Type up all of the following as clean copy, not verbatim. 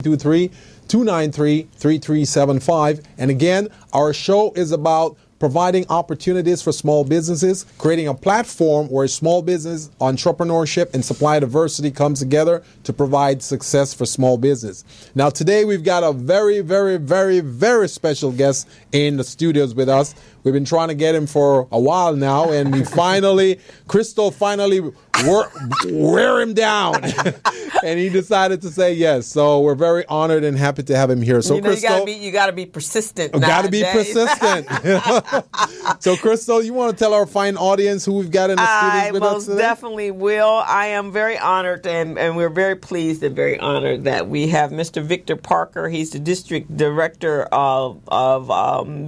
723-293-3375. And again, our show is about providing opportunities for small businesses, creating a platform where small business entrepreneurship and supply diversity comes together to provide success for small business. Now, today we've got a very, very, very, very special guest in the studios with us. We've been trying to get him for a while now, and Crystal finally wear him down, and he decided to say yes. So we're very honored and happy to have him here. So, Crystal, you got to be persistent. Got to be persistent. So, Crystal, you want to tell our fine audience who we've got in the studios with us today? I most definitely will. I am very honored, and we're very pleased and very honored that we have Mr. Victor Parker. He's the district director of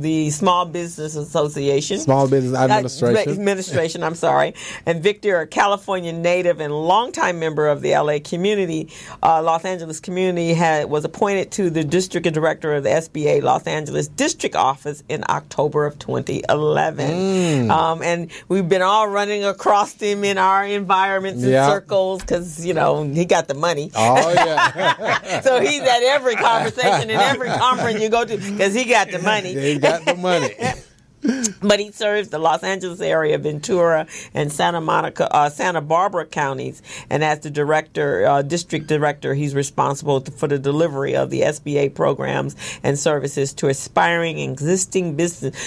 the Small Business Association. Small Business Administration, I'm sorry. And Victor, a California native and longtime member of the LA community, Los Angeles community, was appointed to the district director of the SBA Los Angeles district office in October of 2011. And we've been all running across him in our environments and circles because, he got the money. Oh, yeah. So he's at every conversation and every conference you go to because he got the money. He got the money. But he serves the Los Angeles area, Ventura, and Santa Barbara counties. And as the district director, he's responsible for the delivery of the SBA programs and services to aspiring existing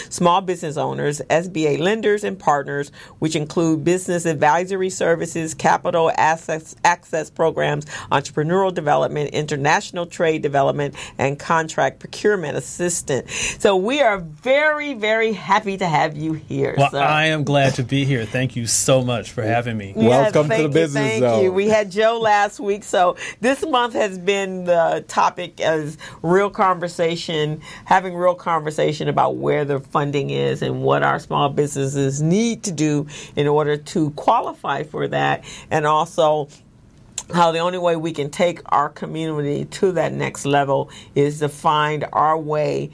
small business owners, SBA lenders and partners, which include business advisory services, capital access programs, entrepreneurial development, international trade development, and contract procurement assistance. So we are very, very happy to have you here. Well, sir. I am glad to be here. Thank you so much for having me. Welcome to the Business Zone. Thank you. We had Joe last week, so this month has been the topic as having real conversation about where the funding is and what our small businesses need to do in order to qualify for that, and also how the only way we can take our community to that next level is to find our way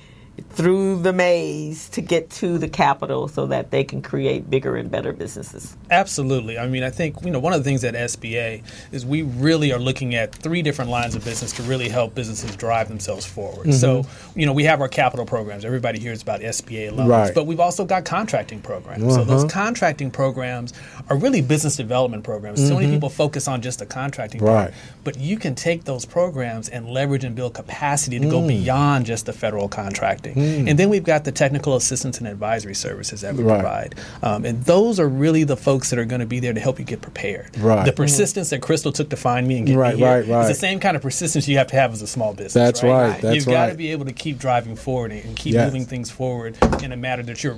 through the maze to get to the capital so that they can create bigger and better businesses. Absolutely. I mean, I think, one of the things at SBA is we really are looking at 3 different lines of business to really help businesses drive themselves forward. So, we have our capital programs. Everybody hears about SBA loans, right. But we've also got contracting programs. So those contracting programs are really business development programs. So many people focus on just the contracting part, but you can take those programs and leverage and build capacity to go beyond just the federal contracting. And then we've got the technical assistance and advisory services that we provide. And those are really the folks that are going to be there to help you get prepared. The persistence that Crystal took to find me and get me here is the same kind of persistence you have to have as a small business. That's right. You've got to be able to keep driving forward and keep moving things forward in a manner that you're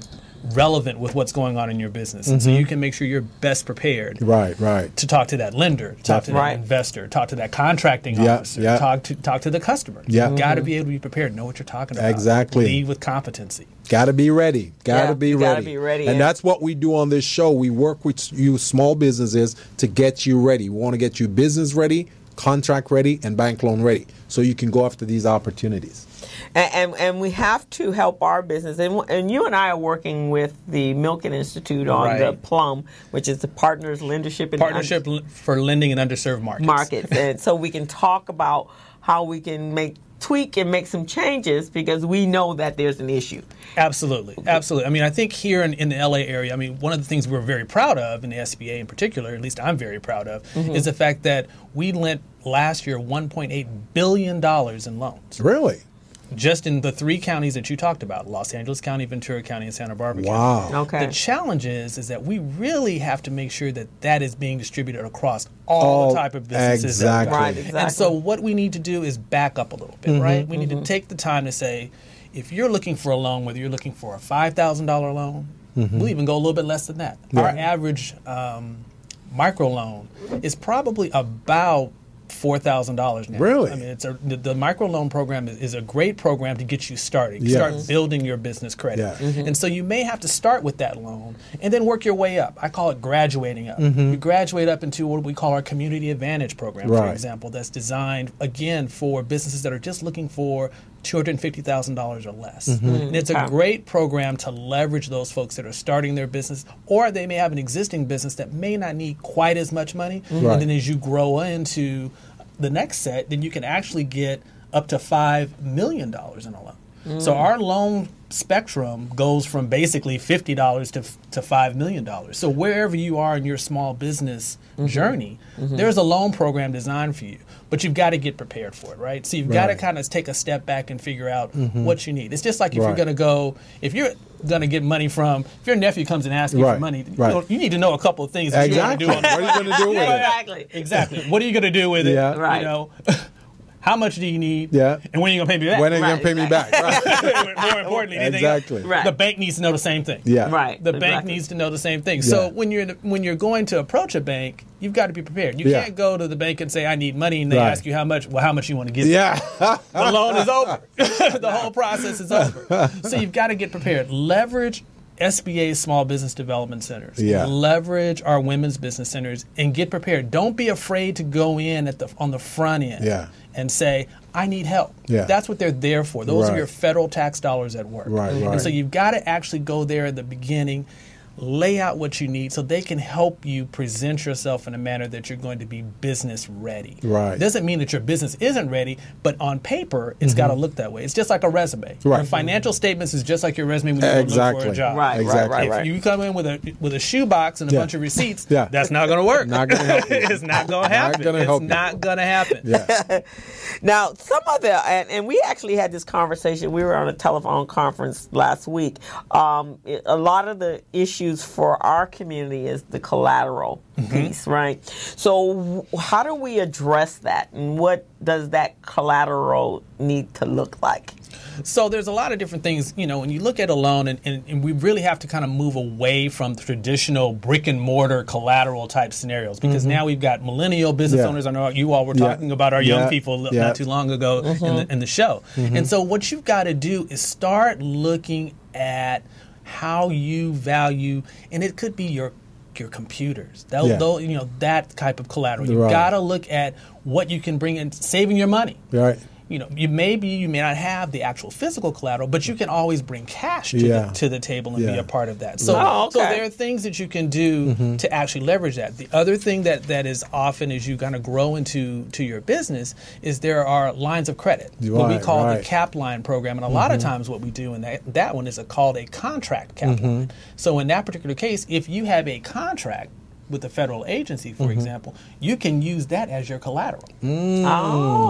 relevant with what's going on in your business. And so you can make sure you're best prepared to talk to that lender, talk to that investor, talk to that contracting officer, talk to the customer. You've got to be able to be prepared, know what you're talking about. Exactly. Lead with competency. Got to be ready. Got to be ready. And that's what we do on this show. We work with you small businesses to get you ready. We want to get you business ready, contract ready, and bank loan ready so you can go after these opportunities. And we have to help our business. And you and I are working with the Milken Institute on the PLUM, which is the Partners Partnership for Lending in Underserved Markets. And so we can talk about how we can tweak and make some changes because we know that there's an issue. Absolutely. I mean, I think here in the LA area, one of the things we're very proud of in the SBA in particular, at least I'm very proud of, is the fact that we lent last year $1.8 billion in loans. Really? Just in the 3 counties that you talked about, Los Angeles County, Ventura County, and Santa Barbara County. Okay. The challenge is that we really have to make sure that is being distributed across all type of businesses. Exactly. And so what we need to do is back up a little bit, right? We need to take the time to say, if you're looking for a loan, whether you're looking for a $5,000 loan, we'll even go a little bit less than that. Our average micro loan is probably about $4,000 now. Really? I mean, the microloan program is a great program to get you started. You start building your business credit. And so you may have to start with that loan and then work your way up. I call it graduating up. You graduate up into what we call our Community Advantage program, for example, that's designed, again, for businesses that are just looking for $250,000 or less. And it's a great program to leverage those folks that are starting their business, or they may have an existing business that may not need quite as much money. And then as you grow into the next set, then you can actually get up to $5 million in a loan. So our loan spectrum goes from basically $50 to $5 million. So wherever you are in your small business journey, there's a loan program designed for you. But you've got to get prepared for it, right? So you've got to kind of take a step back and figure out what you need. It's just like if you're going to get money from, if your nephew comes and asks you for money, you need to know a couple of things that you're going to do. What are you going to do with it? Exactly. What are you going to do with it? Right. You know, how much do you need? Yeah. And when are you going to pay me back? When are you going to pay me back? Right. More importantly, Right. the bank needs to know the same thing. Yeah. Right. The bank needs to know the same thing. So when you're going to approach a bank, you've got to be prepared. You can't go to the bank and say, I need money, and they ask you how much. Well, how much you want to give? Yeah. The loan is over. The whole process is over. So you've got to get prepared. Leverage SBA Small Business Development Centers. Leverage our women's business centers and get prepared. Don't be afraid to go in on the front end and say, I need help. That's what they're there for. Those are your federal tax dollars at work. And so you've got to actually go there at the beginning, lay out what you need so they can help you present yourself in a manner that you're going to be business ready. It doesn't mean that your business isn't ready, but on paper, it's got to look that way. It's just like a resume. Your financial statements is just like your resume when you look for a job. If you come in with a shoebox and a bunch of receipts, that's not going to work. Not going to help you. It's not going to happen. It's not going to happen. Now, some of the, and we actually had this conversation, we were on a telephone conference last week. A lot of the issues for our community is the collateral piece, right? So how do we address that, and what does that collateral need to look like? So there's a lot of different things, you know, when you look at a loan, and we really have to kind of move away from traditional brick and mortar collateral type scenarios, because now we've got millennial business owners. I know you all were talking about our young people not too long ago in the show. And so what you've got to do is start looking at how you value, and it could be your computers, that type of collateral. You've got to look at what you can bring in, saving your money. You know, you may not have the actual physical collateral, but you can always bring cash to the table and be a part of that. So, so there are things that you can do to actually leverage that. The other thing that is often as you kind of grow into your business is there are lines of credit, what we call the cap line program, and a lot of times what we do in that one is called a contract cap line. So in that particular case, if you have a contract with a federal agency, for example, you can use that as your collateral.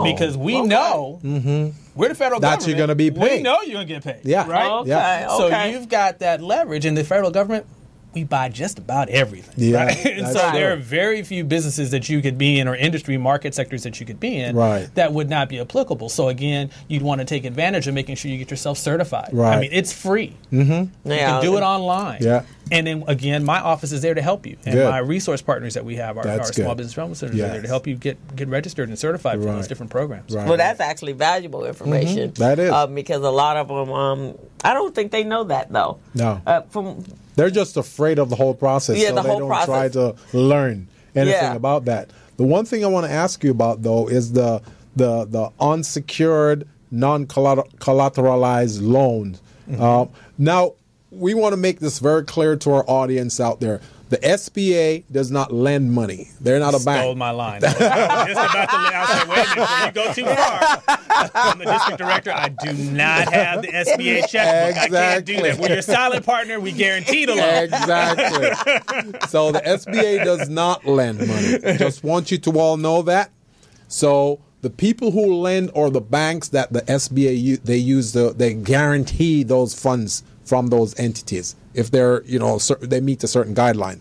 Because we know we're the federal government. That you're going to be paid. We know you're going to get paid. Right? So you've got that leverage, and the federal government, we buy just about everything. And so there are very few businesses that you could be in, or industry market sectors that you could be in, that would not be applicable. So again, you'd want to take advantage of making sure you get yourself certified. I mean, it's free. You can do it online. And then again, my office is there to help you, and my resource partners that we have, our small business development centers, are there to help you get registered and certified for those different programs. Well, that's actually valuable information. That is because a lot of them, I don't think they know that though. No, they're just afraid of the whole process, so they don't try to learn anything about that. The one thing I want to ask you about though is the unsecured, non-collateralized loans. Now, we want to make this very clear to our audience out there. The SBA does not lend money. They're not a bank. Stole my line. I was just about to I said, wait a minute, before you go too far. I'm the district director. I do not have the SBA checkbook. I can't do that. We're your silent partner. We guarantee the loan. Exactly. So the SBA does not lend money. Just want you to all know that. So the people who lend, or the banks that the SBA they guarantee those funds from those entities if they're, they meet a certain guideline.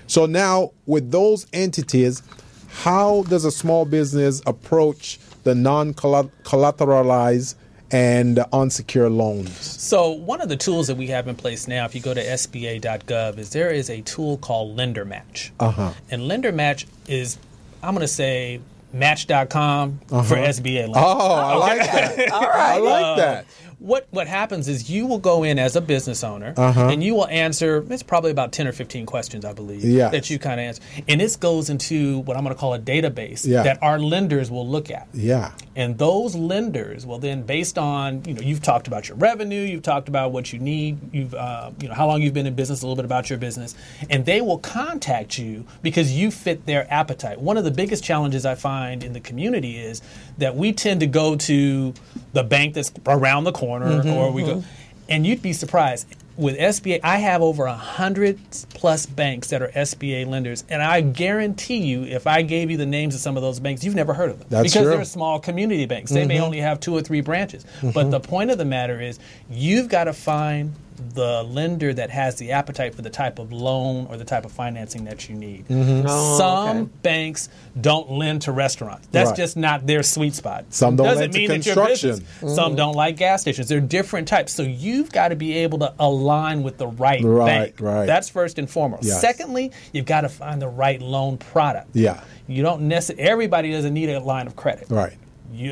So now with those entities, how does a small business approach the non-collateralized and unsecured loans? So one of the tools that we have in place now, if you go to SBA.gov, there is a tool called Lender Match. And Lender Match is, I'm going to say, Match.com for SBA loans. Oh, I like that. All right. I like that. what happens is you will go in as a business owner and you will answer, it's probably about 10 or 15 questions, I believe, that you kind of answer. And this goes into what I'm going to call a database that our lenders will look at. Yeah. And those lenders will then, based on, you've talked about your revenue, you've talked about what you need, you've, how long you've been in business, a little bit about your business, and they will contact you because you fit their appetite. One of the biggest challenges I find in the community is that we tend to go to the bank that's around the corner, or we go, and you'd be surprised. With SBA, I have over 100 plus banks that are SBA lenders, and I guarantee you, if I gave you the names of some of those banks, you've never heard of them. That's because true. They're small community banks. They may only have 2 or 3 branches. But the point of the matter is, you've got to find the lender that has the appetite for the type of loan or the type of financing that you need. Some banks don't lend to restaurants. That's just not their sweet spot. Some don't Doesn't lend to mean construction. That your business. Some don't like gas stations. They're different types. So you've got to be able to align with the right bank. Right. That's first and foremost. Yes. Secondly, you've got to find the right loan product. Yeah. You don't necessarily, everybody doesn't need a line of credit. Right.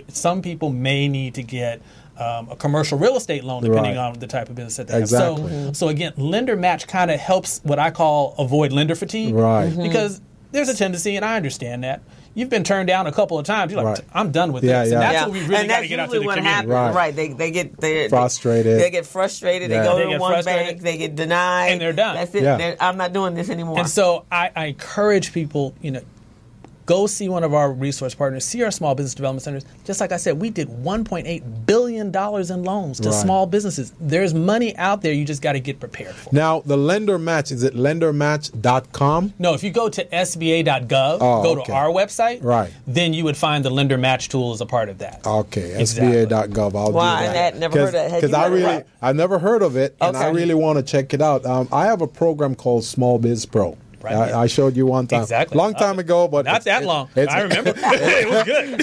Some people may need to get a commercial real estate loan, depending on the type of business that they have. So again, lender match kind of helps what I call avoid lender fatigue. Right. Because there's a tendency, and I understand that, you've been turned down a couple of times. You're like, I'm done with this. And that's what we really got to get out to the community. Happens. They get frustrated. They get frustrated. They go to one bank. They get denied. And they're done. That's it. I'm not doing this anymore. And so I encourage people, go see one of our resource partners, see our small business development centers. Just like I said, we did $1.8 billion in loans to small businesses. There's money out there. You just got to get prepared for it. Now, the lender match, is it lendermatch.com? No, if you go to SBA.gov, go to our website, then you would find the lender match tool as a part of that. Okay, SBA.gov. I'll do that. I never heard of it. Because I've never heard of it, and I really want to check it out. I have a program called Small Biz Pro. Right. I showed you one time, long time ago, but not that long. I remember it was good.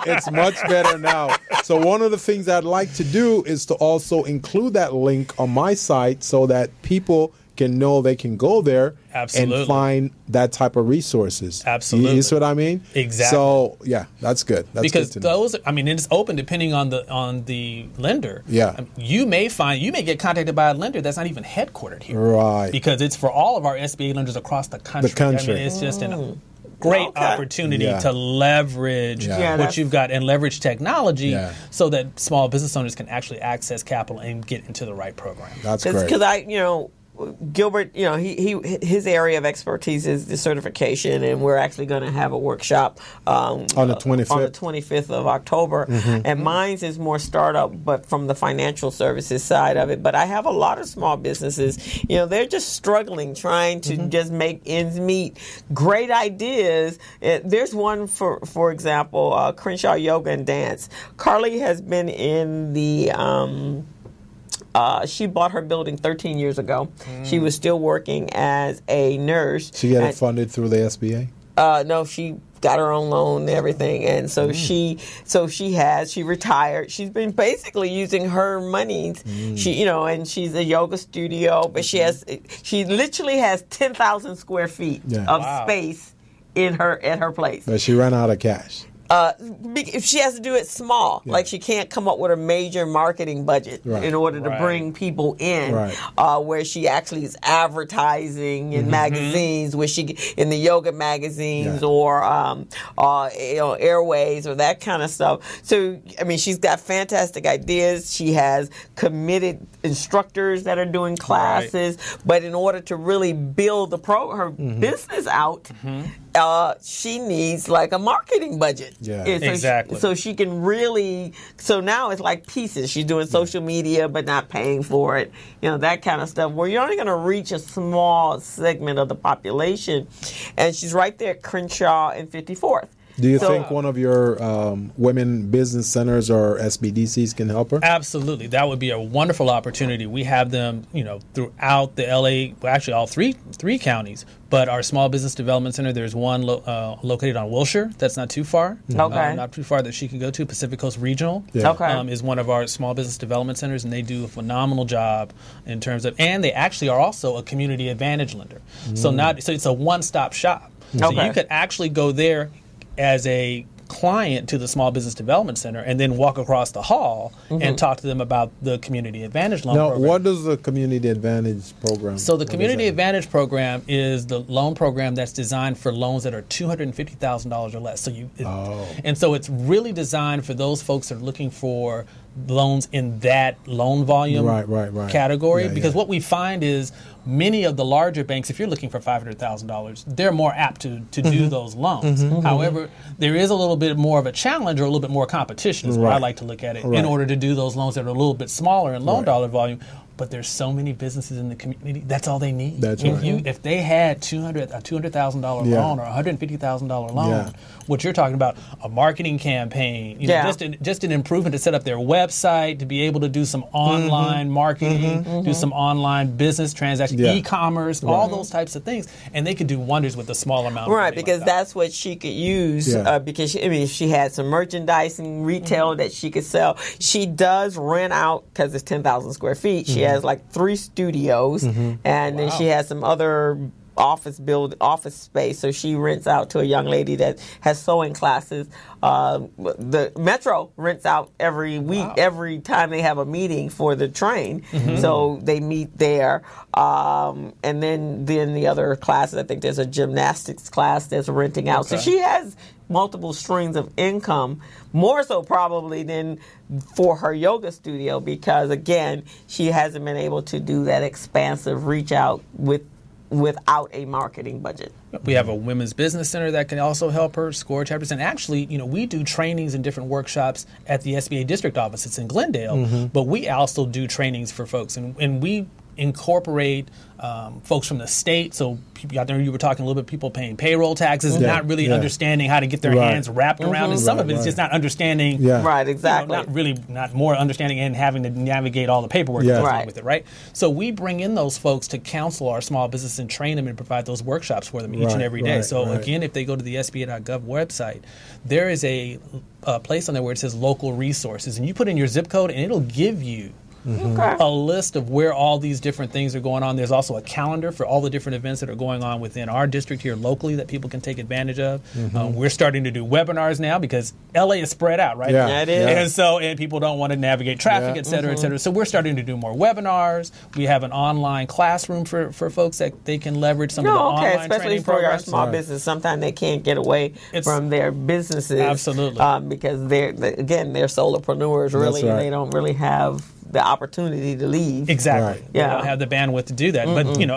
It's much better now. So one of the things I'd like to do is to also include that link on my site so that people can know they can go there and find that type of resources. Absolutely. You see what I mean? Exactly. So yeah, that's good. That's because good to know. It's open depending on the lender. Yeah. You may get contacted by a lender that's not even headquartered here. Right. Because it's for all of our SBA lenders across the country. It's just an great opportunity to leverage what you've got and leverage technology so that small business owners can actually access capital and get into the right program. That's great. Because Gilbert, his area of expertise is the certification, and we're actually going to have a workshop on the 25th of October. And mine's is more startup, but from the financial services side of it. But I have a lot of small businesses. They're just struggling, trying to just make ends meet. Great ideas. There's one for example, Crenshaw Yoga and Dance. Carly has been in the. She bought her building 13 years ago. She was still working as a nurse. She got it funded through the SBA? No, she got her own loan and everything. And so she retired. She's been basically using her monies. And she's a yoga studio, but she literally has 10,000 square feet of space at her place. But she ran out of cash. If she has to do it small, like she can't come up with a major marketing budget in order to bring people in, where she actually is advertising in magazines, where she in the yoga magazines or Airways or that kind of stuff. So she's got fantastic ideas. She has committed instructors that are doing classes, but in order to really build her business out, she needs like a marketing budget. Yeah, exactly. So she can really. So now it's like pieces. She's doing social media, but not paying for it. That kind of stuff. Where you're only going to reach a small segment of the population, and she's right there at Crenshaw and 54th. Do you think one of your women business centers or SBDCs can help her? Absolutely. That would be a wonderful opportunity. We have them, throughout the LA, well, actually all three counties. But our small business development center, there's one located on Wilshire. That's not too far. Not too far that she can go to. Pacific Coast Regional is one of our small business development centers, and they do a phenomenal job in terms of, and they actually are also a community advantage lender. So it's a one-stop shop. So you could actually go there as a client to the Small Business Development Center and then walk across the hall and talk to them about the Community Advantage loan program. Now, what is the Community Advantage program? So the Community Advantage program is the loan program that's designed for loans that are $250,000 or less. And so it's really designed for those folks that are looking for loans in that loan volume category. Because what we find is many of the larger banks, if you're looking for $500,000, they're more apt to do those loans. However, there is a little bit more of a challenge or a little bit more competition is where I like to look at it in order to do those loans that are a little bit smaller in loan dollar volume. But there's so many businesses in the community. That's all they need. That's right. If they had a $200,000 loan or a $150,000 loan, what you're talking about, a marketing campaign, just an improvement to set up their website, to be able to do some online marketing, do some online business transactions, e-commerce, all those types of things, and they could do wonders with a small amount. Right, because that's what she could use. Because she had some merchandising, retail that she could sell. She does rent out because it's 10,000 square feet. She has like 3 studios, and then she has some other office space. So she rents out to a young lady that has sewing classes. The Metro rents out every week, every time they have a meeting for the train. So they meet there. And then the other classes, I think there's a gymnastics class that's renting out. So she has multiple streams of income, more so probably than for her yoga studio, because again, she hasn't been able to do that expansive reach out without a marketing budget. We have a women's business center that can also help her score chapters. And actually, we do trainings and different workshops at the SBA district office. It's in Glendale, but we also do trainings for folks, and we incorporate folks from the state. So people out there, you were talking a little bit, people paying payroll taxes and not really understanding how to get their hands wrapped around. And some of it is just not understanding. Right, exactly. Not more understanding and having to navigate all the paperwork that goes along with it, right? So we bring in those folks to counsel our small business and train them and provide those workshops for them each and every day. So again, if they go to the SBA.gov website, there is a place on there where it says local resources, and you put in your zip code and it'll give you a list of where all these different things are going on. There's also a calendar for all the different events that are going on within our district here locally that people can take advantage of. We're starting to do webinars now because LA is spread out, right? Yeah, it is. And people don't want to navigate traffic, et cetera, et cetera. So we're starting to do more webinars. We have an online classroom for folks that they can leverage some of the online especially training for programs. our small business. Sometimes they can't get away from their businesses. Absolutely. Because they're solopreneurs, really, and they don't really have the opportunity to leave. Exactly. They don't have the bandwidth to do that.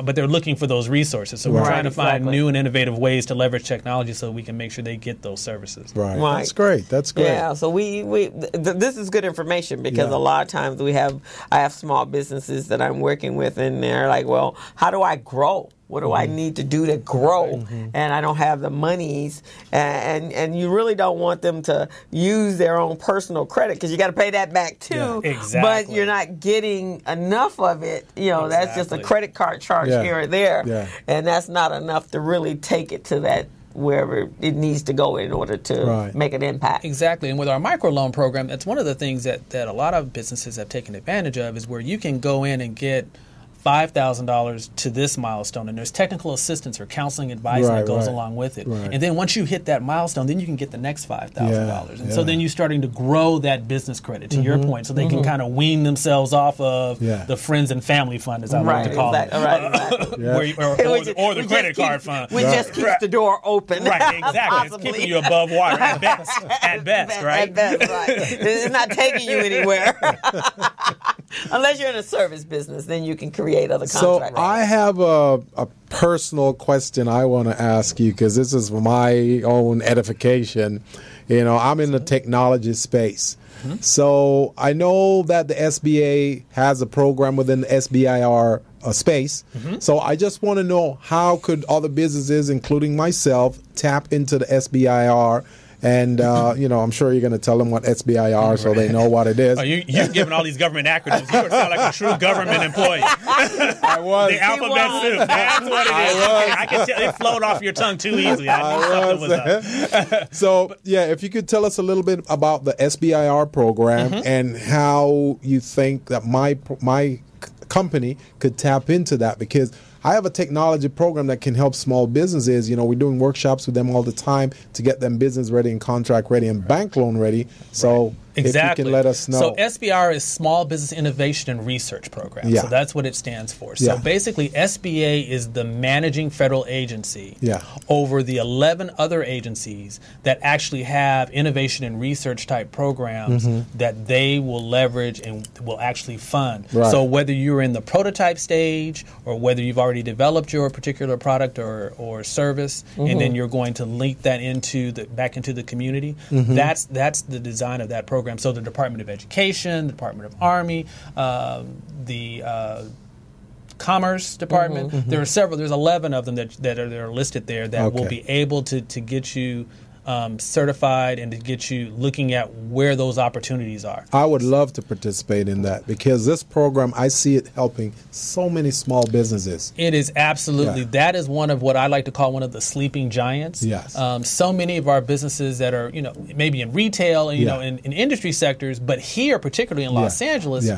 But they're looking for those resources. So we're trying to find new and innovative ways to leverage technology so we can make sure they get those services. Right. That's great. Yeah. So this is good information because a lot of times I have small businesses that I'm working with, and they're like, well, how do I grow? What do I need to do to grow? And I don't have the monies. And you really don't want them to use their own personal credit because you got to pay that back too. Yeah, exactly. But you're not getting enough of it. That's just a credit card charge here or there. Yeah. And that's not enough to really take it to that wherever it needs to go in order to make an impact. Exactly. And with our microloan program, that's one of the things that a lot of businesses have taken advantage of is where you can go in and get $5,000 to this milestone, and there's technical assistance or counseling advice that goes along with it. And then once you hit that milestone, then you can get the next $5,000. And so then you're starting to grow that business credit, to your point, so they can kind of wean themselves off of the friends and family fund, as I like to call it. Or the credit card fund. Which just keeps the door open. Right, exactly. It's keeping you above water at best. At best, right? It's not taking you anywhere. Unless you're in a service business, then you can create other contracts. So I have a personal question I want to ask you because this is for my own edification. I'm in the technology space. So I know that the SBA has a program within the SBIR space. So I just want to know, how could other businesses, including myself, tap into the SBIR? And, I'm sure you're going to tell them what SBIR so they know what it is. Oh, you're giving all these government acronyms. You sound like a true government employee. I was. The alphabet soup. That's what it is. I can tell it flowed off your tongue too easily. I knew something was up. So, if you could tell us a little bit about the SBIR program and how you think that my company could tap into that, because I have a technology program that can help small businesses. We're doing workshops with them all the time to get them business ready and contract ready and bank loan ready. So exactly. If you can let us know. So SBR is Small Business Innovation and Research Program. Yeah. So that's what it stands for. So basically SBA is the managing federal agency over the 11 other agencies that actually have innovation and research type programs that they will leverage and will actually fund. Right. So whether you're in the prototype stage or whether you've already developed your particular product or service, and then you're going to link that back into the community, that's the design of that program. So the Department of Education, the Department of Army, the Commerce Department, there are several. There's 11 of them that are listed there that will be able to get you certified and to get you looking at where those opportunities are. I would love to participate in that because this program, I see it helping so many small businesses. It is absolutely. That is one of what I like to call one of the sleeping giants. Yes. So many of our businesses that are, maybe in retail and, in industry sectors, but here, particularly in Los Angeles,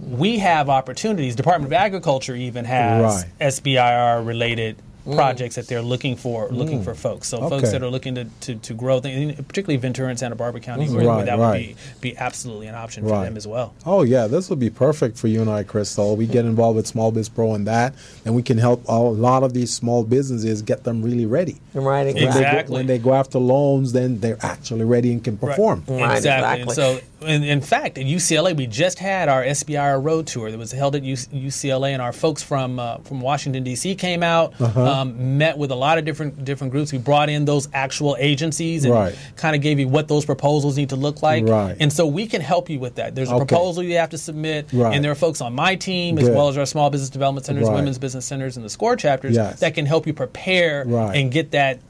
we have opportunities. Department of Agriculture even has SBIR related projects that they're looking for folks. So folks that are looking to grow things, particularly Ventura and Santa Barbara County, where that would be absolutely an option for them as well. Oh yeah, this would be perfect for you and I, Crystal. We get involved with Small Biz Pro and that, and we can help a lot of these small businesses get them really ready. Right, exactly. When they go after loans, then they're actually ready and can perform. Right, exactly. And so, in fact, at UCLA, we just had our SBIR Road Tour that was held at UCLA, and our folks from Washington, D.C. came out, met with a lot of different groups. We brought in those actual agencies and kind of gave you what those proposals need to look like. Right. And so we can help you with that. There's a proposal you have to submit, and there are folks on my team, as well as our Small Business Development Centers, Women's Business Centers, and the SCORE chapters that can help you prepare and get that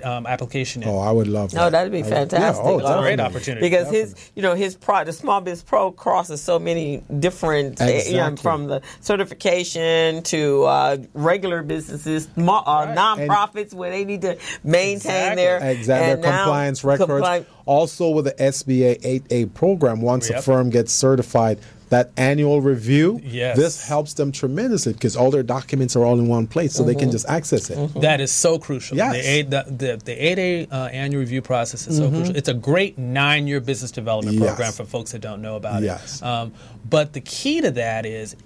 application in. Oh, I would love that. Oh, that'd be fantastic. It's a great opportunity. Because the Small Biz Pro crosses so many different, from the certification to regular businesses, nonprofits where they need to maintain their compliance records. Also with the SBA 8A program, once a firm gets certified, that annual review, this helps them tremendously because all their documents are all in one place, so they can just access it. That is so crucial. Yes. The 8A annual review process is so crucial. It's a great 9-year business development program for folks that don't know about it. But the key to that is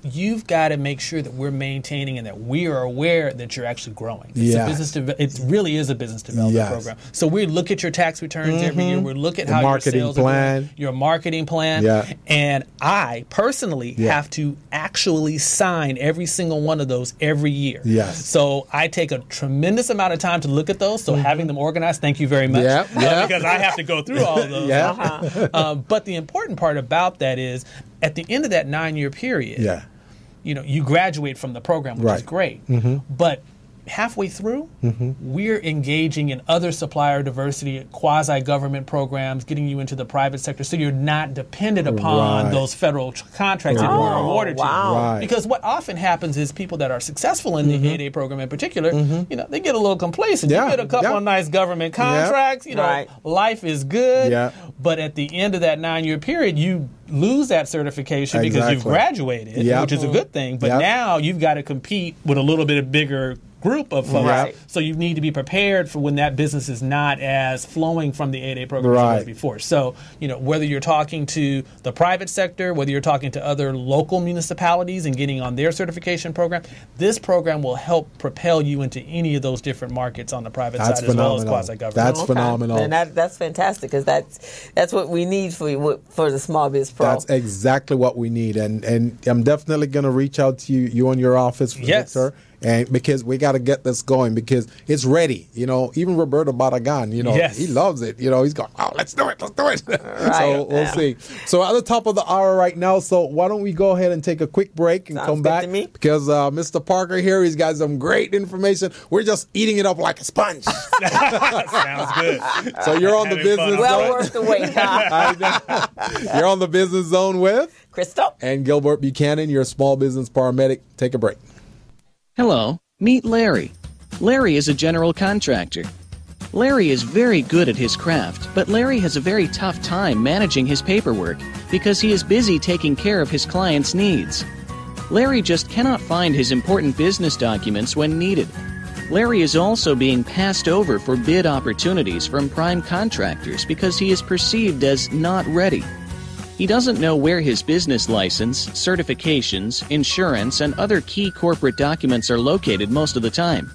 you've got to make sure that we're maintaining and that we are aware that you're actually growing. It really is a business development program. So we look at your tax returns every year. We look at how your sales are doing, your marketing plan. And I personally have to actually sign every single one of those every year. So I take a tremendous amount of time to look at those. So having them organized, thank you very much. Because I have to go through all of those. But the important part about that is at the end of that 9-year period, you graduate from the program, which is great. But halfway through, we're engaging in other supplier diversity, quasi-government programs, getting you into the private sector, so you're not dependent upon those federal contracts that were awarded to you. Because what often happens is people that are successful in the 8A program in particular, they get a little complacent. You get a couple of nice government contracts, life is good, but at the end of that 9-year period, you lose that certification because you've graduated, which is a good thing, but now you've got to compete with a little bit bigger group of folks. So you need to be prepared for when that business is not as flowing from the 8A program as it was before. So, whether you're talking to the private sector, whether you're talking to other local municipalities and getting on their certification program, this program will help propel you into any of those different markets on the private side as well as quasi-government. That's phenomenal. And that's fantastic because that's what we need for the Small Biz Pro. That's exactly what we need. And I'm definitely going to reach out to you and your office, Victor. And because we got to get this going because it's ready. Even Roberto Barragan, he loves it. He's going, let's do it. So we'll see. So at the top of the hour right now, so why don't we go ahead and take a quick break and come back? Because Mr. Parker here, he's got some great information. We're just eating it up like a sponge. Sounds good. So you're on the Business Zone. Well worth the wait, huh? You're on the Business Zone with Crystal and Gilbert Buchanan, your small business paramedic. Take a break. Hello, meet Larry. Larry is a general contractor. Larry is very good at his craft, but Larry has a very tough time managing his paperwork because he is busy taking care of his clients' needs. Larry just cannot find his important business documents when needed. Larry is also being passed over for bid opportunities from prime contractors because he is perceived as not ready. He doesn't know where his business license, certifications, insurance, and other key corporate documents are located most of the time.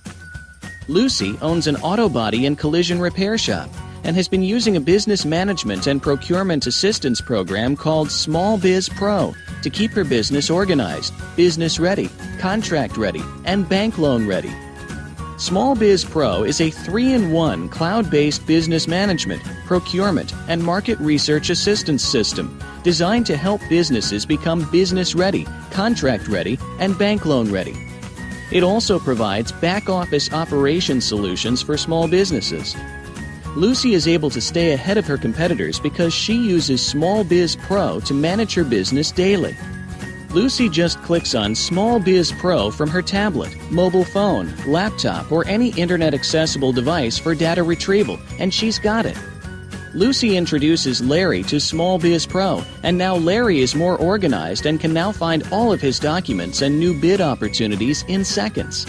Lucy owns an auto body and collision repair shop and has been using a business management and procurement assistance program called Small Biz Pro to keep her business organized, business ready, contract ready, and bank loan ready. Small Biz Pro is a 3-in-1 cloud-based business management, procurement, and market research assistance system designed to help businesses become business ready, contract ready, and bank loan ready. It also provides back-office operation solutions for small businesses. Lucy is able to stay ahead of her competitors because she uses Small Biz Pro to manage her business daily. Lucy just clicks on Small Biz Pro from her tablet, mobile phone, laptop, or any internet-accessible device for data retrieval, and she's got it. Lucy introduces Larry to Small Biz Pro, and now Larry is more organized and can now find all of his documents and new bid opportunities in seconds.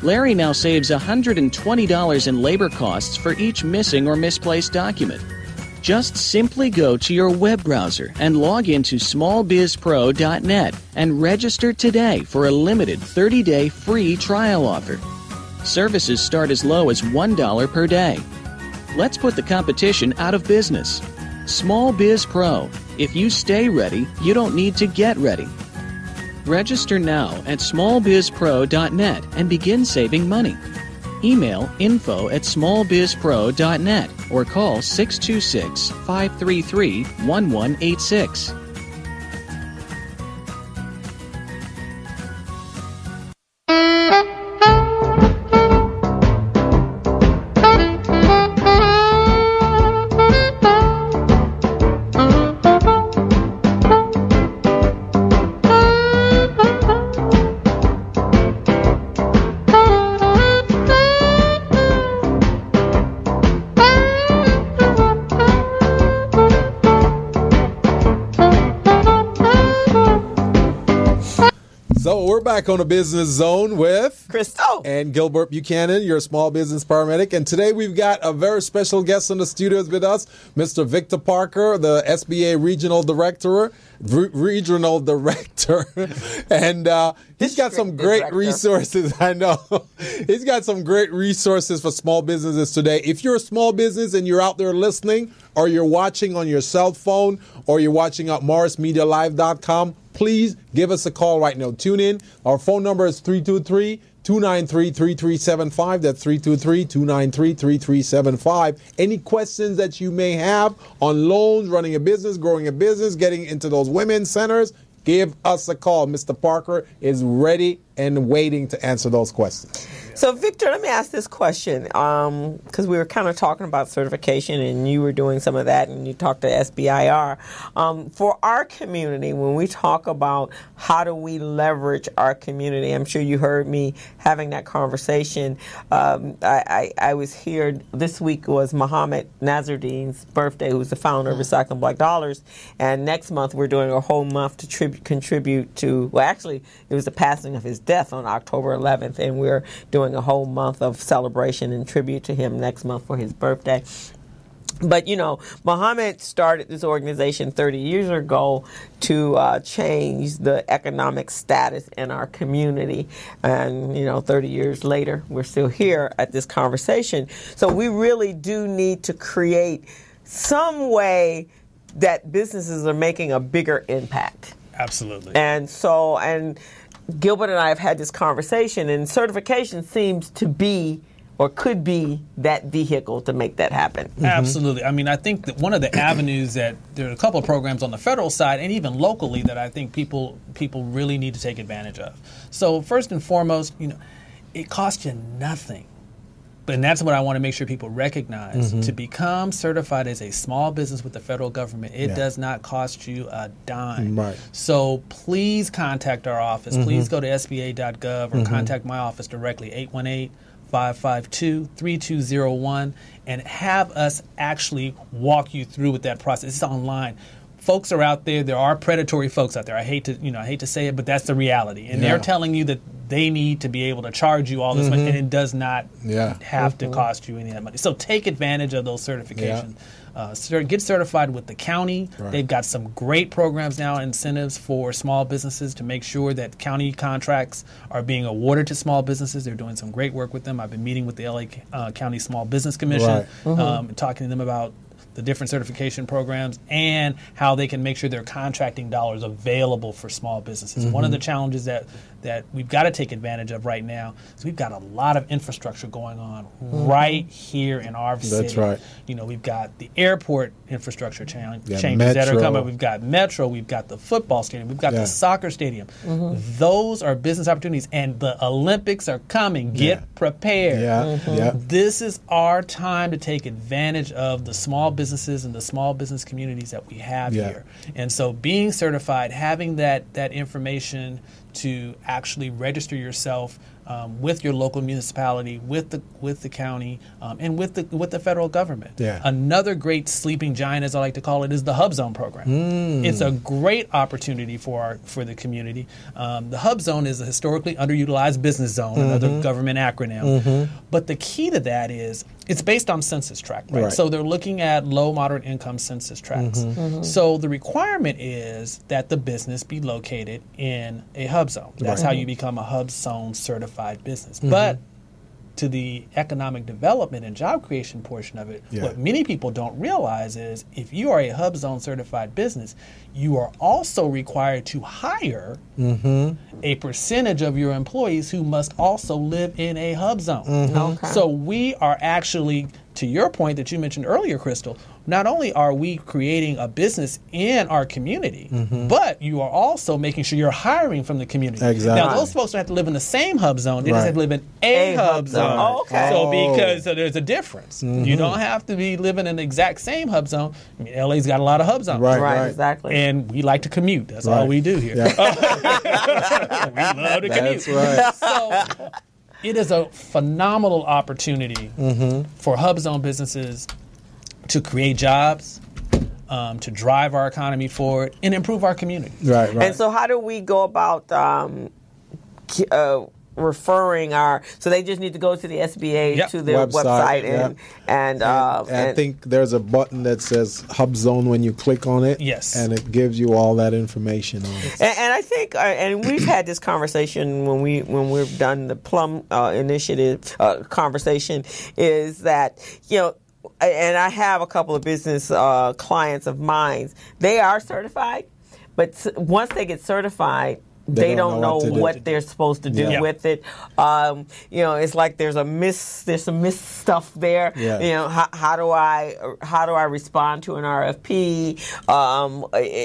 Larry now saves $120 in labor costs for each missing or misplaced document. Just simply go to your web browser and log into smallbizpro.net and register today for a limited 30-day free trial offer. Services start as low as $1 per day. Let's put the competition out of business. Small Biz Pro. If you stay ready, you don't need to get ready. Register now at smallbizpro.net and begin saving money. Email info@smallbizpro.net or call 626-533-1186. So we're back on the Business Zone with Crystal and Gilbert Buchanan, your small business paramedic. And today we've got a very special guest in the studios with us, Mr. Victor Parker, the SBA Regional Director. And he's got some great resources. I know. He's got some great resources for small businesses today. If you're a small business and you're out there listening, or you're watching on your cell phone, or you're watching at morrismedialive.com, please give us a call right now. Tune in. Our phone number is 323-293-3375. That's 323-293-3375. Any questions that you may have on loans, running a business, growing a business, getting into those women's centers, give us a call. Mr. Parker is ready and waiting to answer those questions. So, Victor, let me ask this question, because we were kind of talking about certification, and you were doing some of that, and you talked to SBIR. For our community, when we talk about how do we leverage our community, I'm sure you heard me having that conversation. I was here, this week was Muhammad Nazardeen's birthday, who's the founder of Recycling Black Dollars, and next month we're doing a whole month to contribute to, well, actually, it was the passing of his death on October 11th, and we're doing a whole month of celebration and tribute to him next month for his birthday. But, you know, Muhammad started this organization 30 years ago to change the economic status in our community. And, you know, 30 years later, we're still here at this conversation. So we really do need to create some way that businesses are making a bigger impact. Absolutely. And so, and Gilbert and I have had this conversation, and certification seems to be or could be that vehicle to make that happen. Absolutely. I mean, I think that one of the avenues that there are a couple of programs on the federal side and even locally that I think people really need to take advantage of. So first and foremost, you know, it costs you nothing. And that's what I want to make sure people recognize. To become certified as a small business with the federal government, it does not cost you a dime. Right. So please contact our office. Please go to SBA.gov or contact my office directly, 818-552-3201, and have us actually walk you through with that process. It's online. folks are out there. There are predatory folks out there. I hate to say it, but that's the reality. And they're telling you that they need to be able to charge you all this money, and it does not have to cost you any of that money. So take advantage of those certifications. Get certified with the county. Right. They've got some great programs now, incentives for small businesses to make sure that county contracts are being awarded to small businesses. They're doing some great work with them. I've been meeting with the LA County Small Business Commission, talking to them about the different certification programs and how they can make sure their contracting dollars available for small businesses. One of the challenges that we've got to take advantage of right now is we've got a lot of infrastructure going on right here in our city. That's right. We've got the airport infrastructure changes that are coming. We've got Metro. We've got the football stadium. We've got the soccer stadium. Those are business opportunities, and the Olympics are coming. Get prepared. This is our time to take advantage of the small businesses and the small business communities that we have here. And so being certified, having that information to actually register yourself with your local municipality, with the county, and with the federal government. Another great sleeping giant, as I like to call it, is the Hub Zone program. It's a great opportunity for the community. The Hub Zone is a historically underutilized business zone, another government acronym. But the key to that is it's based on census tract, right? So they're looking at low, moderate income census tracts. So the requirement is that the business be located in a hub zone. That's how you become a hub zone certified business. But to the economic development and job creation portion of it, what many people don't realize is if you are a hub zone certified business, you are also required to hire a percentage of your employees who must also live in a hub zone. So we are actually, to your point that you mentioned earlier, Crystal, not only are we creating a business in our community, but you are also making sure you're hiring from the community. Now, those folks don't have to live in the same hub zone. They just have to live in a hub zone. So there's a difference. You don't have to be living in the exact same hub zone. I mean, LA's got a lot of hub zones. Right, exactly. And we like to commute. That's all we do here. We love to commute. That's right. So it is a phenomenal opportunity for hub zone businesses to create jobs, to drive our economy forward, and improve our community. Right. And so how do we go about referring so they just need to go to the SBA to their website and I think there's a button that says Hub Zone when you click on it. Yes. And it gives you all that information on it. And I think, and we've had this conversation when we've done the Plum Initiative conversation, is that, and I have a couple of business clients of mine, they are certified, but once they get certified, they don't know what they're supposed to do with it. It's like there's some miss stuff there. How do I respond to an RFP?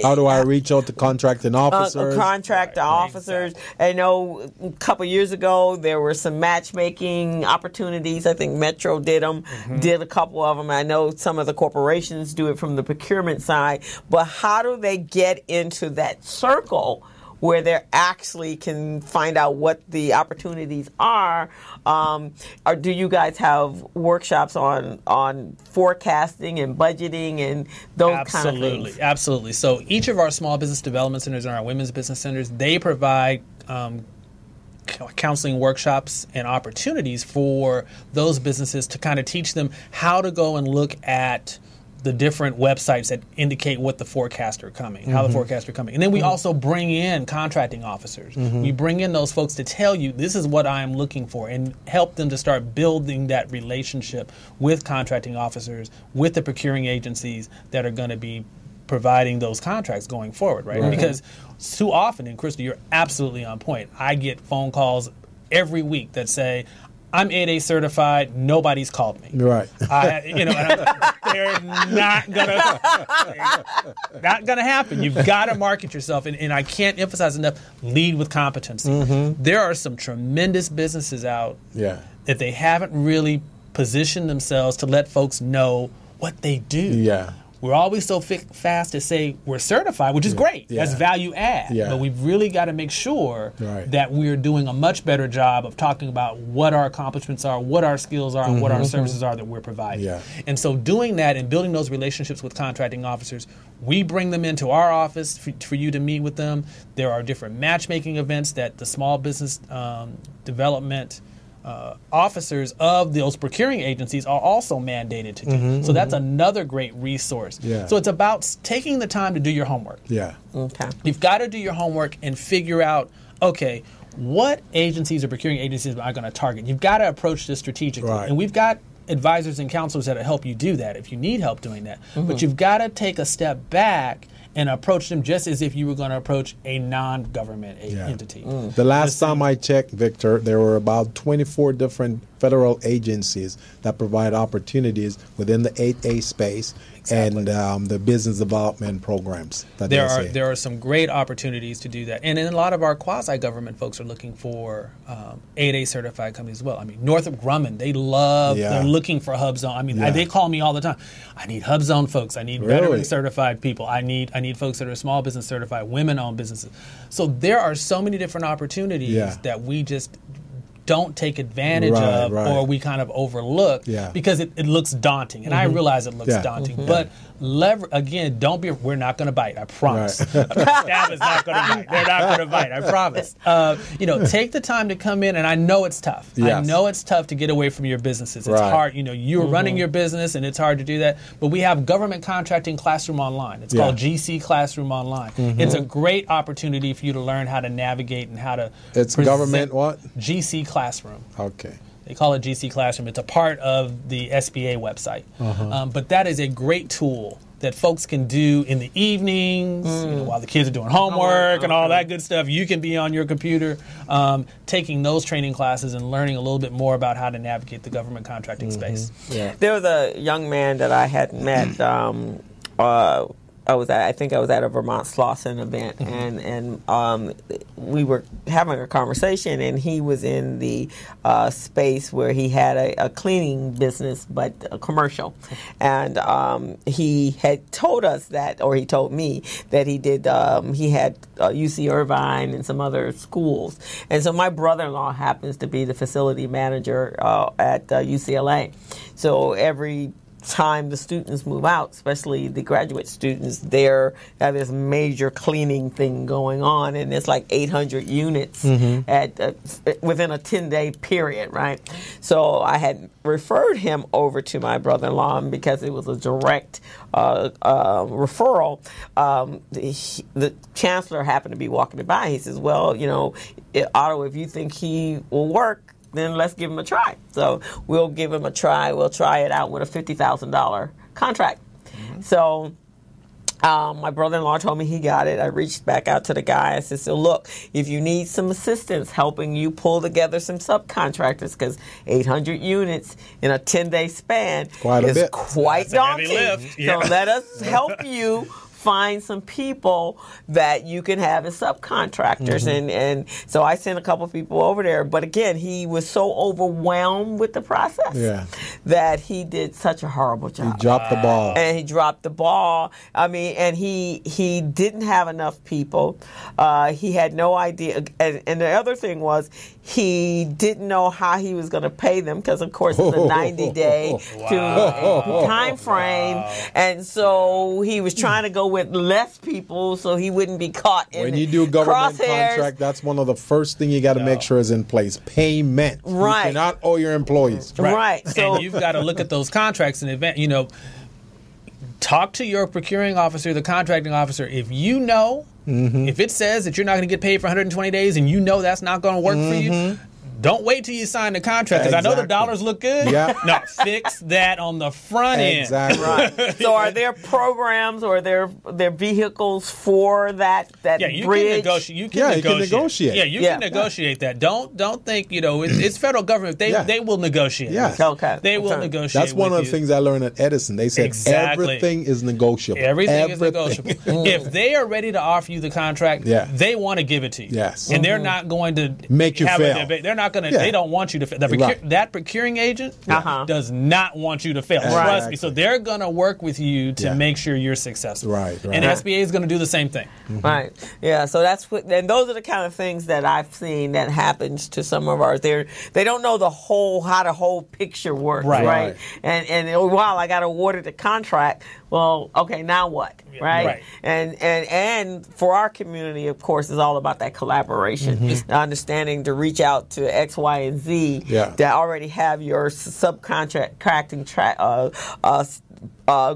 How do I reach out to contracting officers? Officers. I know a couple years ago there were some matchmaking opportunities. I think Metro did them, did a couple of them. I know some of the corporations do it from the procurement side. But how do they get into that circle where they actually can find out what the opportunities are? Or do you guys have workshops on forecasting and budgeting and those kind of things? Absolutely. So each of our small business development centers and our women's business centers, they provide counseling workshops and opportunities for those businesses to kind of teach them how to go and look at the different websites that indicate what the forecasts are coming, how the forecasts are coming. And then we also bring in contracting officers. We bring in those folks to tell you, this is what I'm looking for, and help them to start building that relationship with contracting officers, with the procuring agencies that are going to be providing those contracts going forward, right? Because too often, and Crystal, you're absolutely on point, I get phone calls every week that say, I'm 8A certified. Nobody's called me. Right. They're not gonna happen. You've got to market yourself, and I can't emphasize enough. Lead with competency. There are some tremendous businesses out that they haven't really positioned themselves to let folks know what they do. we're always so fast to say we're certified, which is great. That's value add. But we've really got to make sure that we're doing a much better job of talking about what our accomplishments are, what our skills are, and what our services are that we're providing. And so doing that and building those relationships with contracting officers, we bring them into our office for you to meet with them. There are different matchmaking events that the small business development officers of those procuring agencies are also mandated to do. So that's another great resource. So it's about taking the time to do your homework. Okay. You've got to do your homework and figure out, okay, what agencies or procuring agencies am I going to target? You've got to approach this strategically. And we've got advisors and counselors that will help you do that if you need help doing that. But you've got to take a step back and approach them just as if you were going to approach a non-government entity. The last time I checked, Victor, there were about 24 different federal agencies that provide opportunities within the 8A space and the business development programs. That there are some great opportunities to do that. And then a lot of our quasi-government folks are looking for 8A certified companies as well. I mean, Northrop Grumman, they're looking for HubZone. I mean, they call me all the time. I need HubZone folks. I need veteran certified people. I need folks that are small business certified, women-owned businesses. So there are so many different opportunities that we just don't take advantage of or we kind of overlook because it looks daunting. And I realize it looks daunting. But again, we're not going to bite, I promise. Staff is not going to bite. They're not going to bite, I promise. Take the time to come in, and I know it's tough. I know it's tough to get away from your businesses. It's hard. You're running your business, and it's hard to do that. But we have Government Contracting Classroom Online. It's called GC Classroom Online. It's a great opportunity for you to learn how to navigate and how to It's government what? GC Classroom. Okay. They call it GC Classroom. It's a part of the SBA website. But that is a great tool that folks can do in the evenings while the kids are doing homework and all that good stuff. You can be on your computer taking those training classes and learning a little bit more about how to navigate the government contracting space. There was a young man that I had met. I think I was at a Vermont Slauson event, and we were having a conversation, and he was in the space where he had a cleaning business, but a commercial, and he had told us that, or he told me that he did. He had UC Irvine and some other schools, and so my brother-in-law happens to be the facility manager at UCLA, so every time the students move out, especially the graduate students, there have this major cleaning thing going on, and it's like 800 units at within a 10-day period, right? So I had referred him over to my brother-in-law, and because it was a direct referral, the chancellor happened to be walking by. He says, well, Otto, if you think he will work, then let's give him a try. So we'll give him a try. We'll try it out with a $50,000 contract. So my brother-in-law told me he got it. I reached back out to the guy. I said, so look, if you need some assistance helping you pull together some subcontractors, because 800 units in a 10-day span is quite daunting. So let us help you find some people that you can have as subcontractors. And so I sent a couple of people over there. But again, he was so overwhelmed with the process that he did such a horrible job. He dropped the ball. And he dropped the ball. I mean, and he didn't have enough people. He had no idea. And the other thing was, he didn't know how he was going to pay them because, of course, it's a 90-day time frame. And so he was trying to go with less people so he wouldn't be caught in when you do government crosshairs. Contract, that's one of the first thing you got to make sure is in place. Payment. Right. You cannot owe your employees. Right. So and you've got to look at those contracts in advance. Talk to your procuring officer, the contracting officer. If you know, if it says that you're not going to get paid for 120 days and you know that's not going to work for you, don't wait till you sign the contract, because I know the dollars look good. No, fix that on the front end. Right. So are there programs or there vehicles for that bridge? You can negotiate. Yeah, you can negotiate that. Don't think, it's federal government. They will negotiate. Yes. Okay. They will negotiate. That's one of the things I learned at Edison. They said everything is negotiable. Everything is negotiable. If they are ready to offer you the contract, they want to give it to you. Yes. And they're not going to make you fail. They're not not going to. They don't want you to fail. That procuring agent does not want you to fail. Trust me. So they're going to work with you to make sure you're successful. Right. And SBA is going to do the same thing. Right. Yeah. So that's what. And those are the kind of things that I've seen that happens to some of ours. They don't know how the whole picture works. Right. And while I got awarded the contract, well, okay, now what? Right. And for our community, of course, is all about that collaboration, understanding to reach out to X, Y, and Z that already have your subcontracting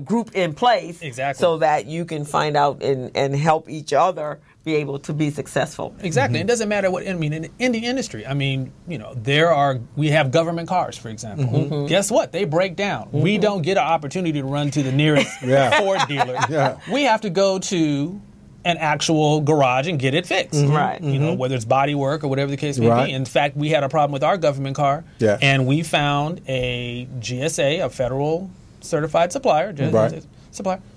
group in place, so that you can find out and help each other be able to be successful. Exactly. It doesn't matter what, in the industry, we have government cars, for example. Guess what? They break down. We don't get an opportunity to run to the nearest Ford dealer. We have to go to an actual garage and get it fixed. Right. Whether it's body work or whatever the case may be. In fact, we had a problem with our government car, and we found a GSA, a federal certified supplier,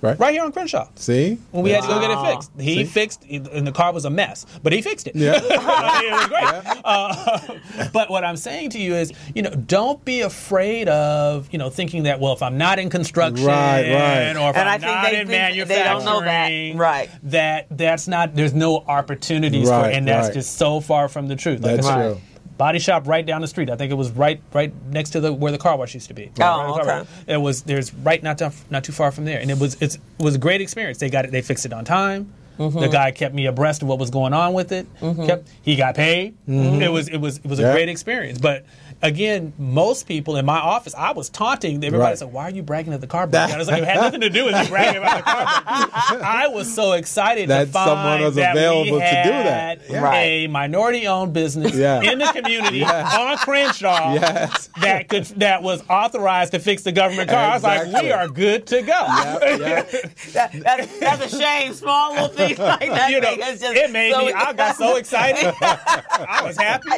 right here on Crenshaw. See? When we had to go get it fixed. He fixed, and the car was a mess, but he fixed it. Yeah. It was great. But what I'm saying to you is, don't be afraid of, thinking that, well, if I'm not in construction, or if I'm not in manufacturing, they don't know that. That's not, there's no opportunities for it, and that's just so far from the truth. That's true. Body shop right down the street. I think it was right next to where the car wash used to be. Okay. There's not too far from there, and it was a great experience. They fixed it on time. The guy kept me abreast of what was going on with it. He got paid. It was a great experience. But again, most people in my office, I was taunting everybody. Said, "Why are you bragging at the car break?" I was like, it had nothing to do with me bragging about the car break. I was so excited that to find someone was that available we had to do that. a minority-owned business in the community on Crenshaw that was authorized to fix the government car. I was like, we are good to go. That's a shame. Small little things like that. It made me. I got so excited. I was happy.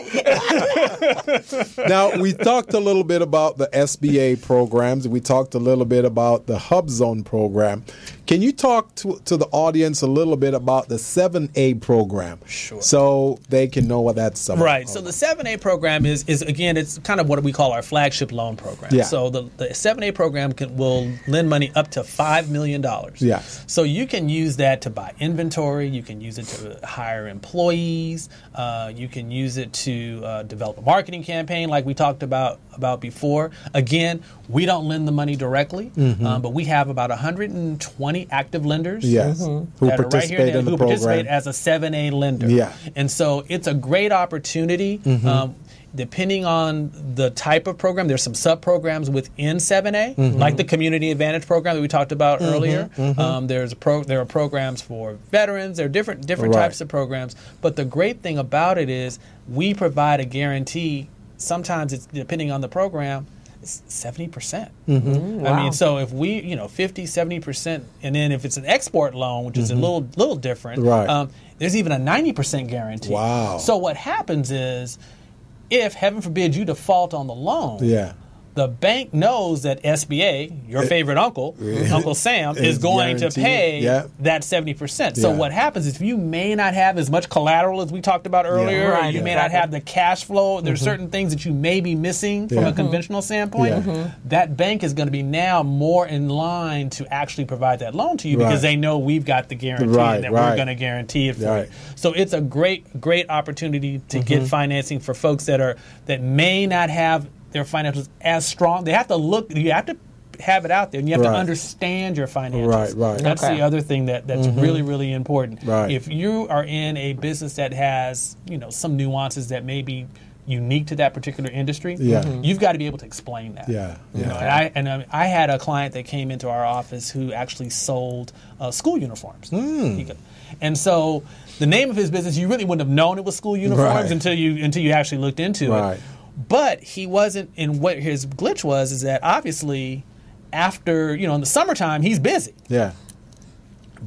Now, we talked a little bit about the SBA programs. We talked a little bit about the Hub Zone program. Can you talk to the audience a little bit about the 7A program? Sure. So they can know what that's about. Right. So the 7A program is again, it's kind of what we call our flagship loan program. Yeah. So the 7A program will lend money up to $5 million. Yes. So you can use that to buy inventory. You can use it to hire employees. You can use it to develop a marketing campaign like we talked about before. Again, we don't lend the money directly, but we have about 120 active lenders who participate in the program. Participate as a 7A lender. Yeah. And so it's a great opportunity. Depending on the type of program, there's some sub-programs within 7A, like the Community Advantage program that we talked about earlier. There are programs for veterans. There are different types of programs. But the great thing about it is we provide a guarantee. Sometimes it's, depending on the program, it's 70%. Wow. I mean, so if we, 50, 70%, and then if it's an export loan, which is a little different, there's even a 90% guarantee. Wow. So what happens is, if, heaven forbid, you default on the loan, the bank knows that SBA, your favorite uncle, Uncle Sam, is going to pay that 70%. So what happens is, you may not have as much collateral as we talked about earlier, or you may not have the cash flow. There's certain things that you may be missing from a conventional standpoint. That bank is going to be now more in line to actually provide that loan to you because they know we've got the guarantee and that we're going to guarantee it for you. So it's a great opportunity to get financing for folks that may not have their finances as strong. They have to look. You have to have it out there, and you have to understand your finances. That's the other thing that's really, really important. If you are in a business that has some nuances that may be unique to that particular industry, you've got to be able to explain that. I had a client that came into our office who actually sold school uniforms. And so the name of his business, you really wouldn't have known it was school uniforms until you actually looked into it. But he wasn't, and what his glitch was is that obviously after, in the summertime, he's busy.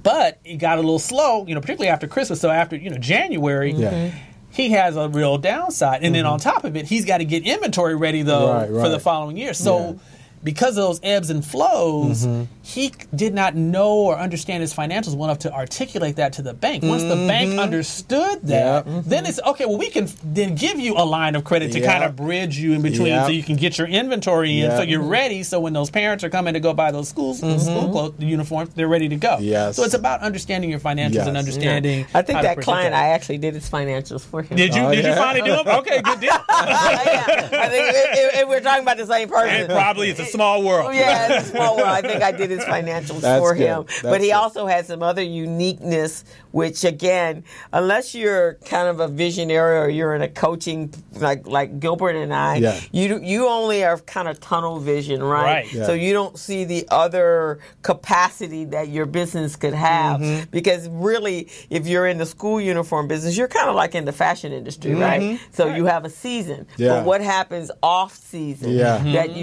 But it got a little slow, particularly after Christmas. So after, January, he has a real downside. And then on top of it, he's got to get inventory ready, though, for the following year. So because of those ebbs and flows, he did not know or understand his financials well enough to articulate that to the bank. Once the bank understood that, then it's okay. Well, we can then give you a line of credit to kind of bridge you in between, so you can get your inventory in, so you're ready. So when those parents are coming to go buy those school clothes, the uniforms, they're ready to go. So it's about understanding your financials and understanding. I think that client, I actually did his financials for him. Did you? Did you finally do them? Okay, good deal. I think if we're talking about the same person. And probably it's a small world. Yeah, it's a small world. I think I did his financials for him. But he also had some other uniqueness, which again, unless you're kind of a visionary or you're in a coaching like Gilbert and I, you only have kind of tunnel vision, right? So you don't see the other capacity that your business could have. Because really, if you're in the school uniform business, you're kind of like in the fashion industry, right? So you have a season. But what happens off season? That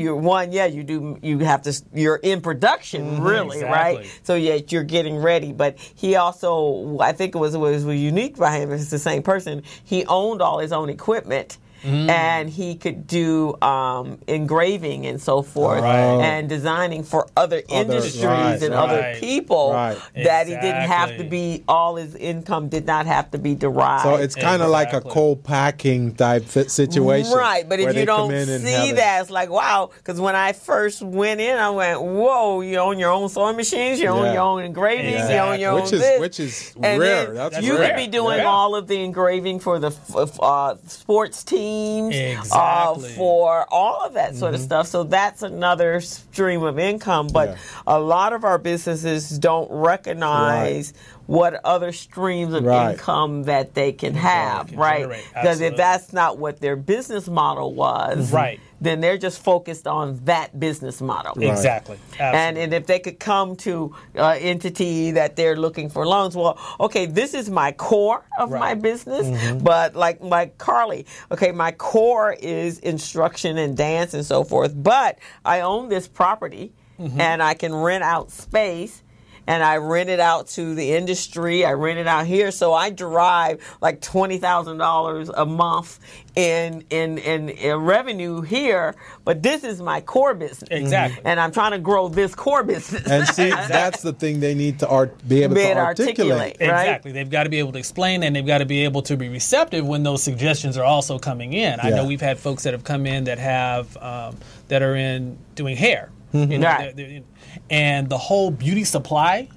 you're in production, really, right? So you're getting ready. But he also, I think it was unique by him, it's the same person, he owned all his own equipment. And he could do engraving and so forth, and designing for other industries and other people that he didn't have to be, all his income did not have to be derived. So it's kind of like a co-packing type situation. Right, but if you don't see that, it's like, wow, because when I first went in, I went, whoa, you own your own sewing machines, you own your own engraving, you own your own this. Which is rare. That's you rare. could be doing all of the engraving for the sports team. For all of that sort of stuff. So that's another stream of income. But a lot of our businesses don't recognize what other streams of income that they can have, right? Because if that's not what their business model was, then they're just focused on that business model. Exactly. And if they could come to an entity that they're looking for loans, well, okay, this is my core of my business, but like Carly, okay, my core is instruction and dance and so forth, but I own this property and I can rent out space. And I rent it out to the industry. I rent it out here, so I derive like $20,000 a month in revenue here. But this is my core business, and I'm trying to grow this core business. And see, that's the thing they need to be able to articulate. Right? Exactly, they've got to be able to explain, and they've got to be able to be receptive when those suggestions are also coming in. I know we've had folks that have come in that have that are in doing hair. You know, and the whole beauty supply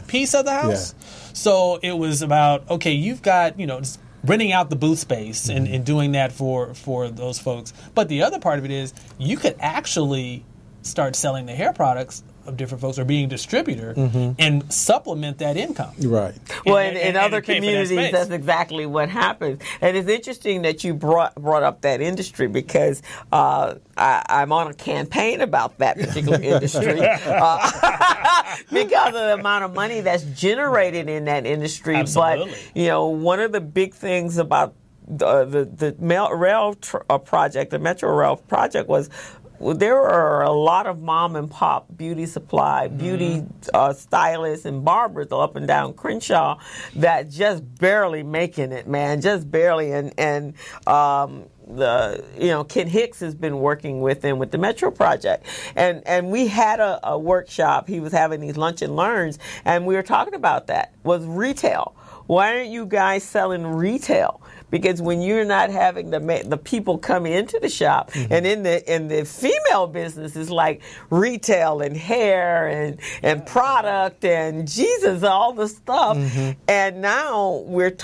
piece of the house. So it was about, okay, you've got, just renting out the booth space and doing that for those folks. But the other part of it is you could actually start selling the hair products of different folks or being a distributor and supplement that income. Right. Well, in other communities, that's exactly what happens. And it's interesting that you brought up that industry because I'm on a campaign about that particular industry because of the amount of money that's generated in that industry. Absolutely. But, one of the big things about the rail project, the Metro Rail project was, there are a lot of mom and pop beauty supply, beauty stylists and barbers up and down Crenshaw that just barely making it, man, just barely. And Ken Hicks has been working with them with the Metro Project, and we had a workshop. He was having these lunch and learns, and we were talking about that was retail. Why aren't you guys selling retail? Because when you're not having the people come into the shop, and in the female business is like retail and hair and product and Jesus, all the stuff. And now we're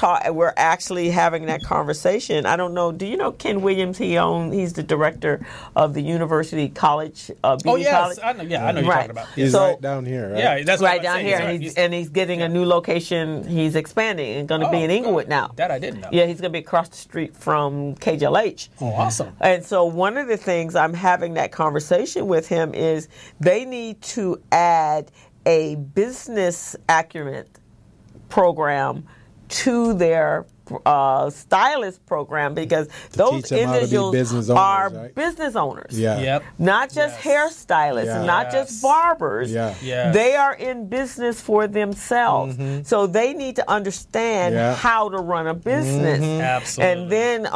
actually having that conversation. I don't know. Do you know Ken Williams? He's the director of the University College Beauty College. I know you're talking about. He's right down here, right? Yeah, that's right down here, and he's getting a new location. He's expanding and going to be in Inglewood now. That I didn't know. Yeah, he's going to be across the street from KJLH. Oh, awesome. And so one of the things I'm having that conversation with him is they need to add a business acumen program to their stylist program because those individuals are business owners. Not just hairstylists, not just barbers. They are in business for themselves. So they need to understand how to run a business. Absolutely. And then,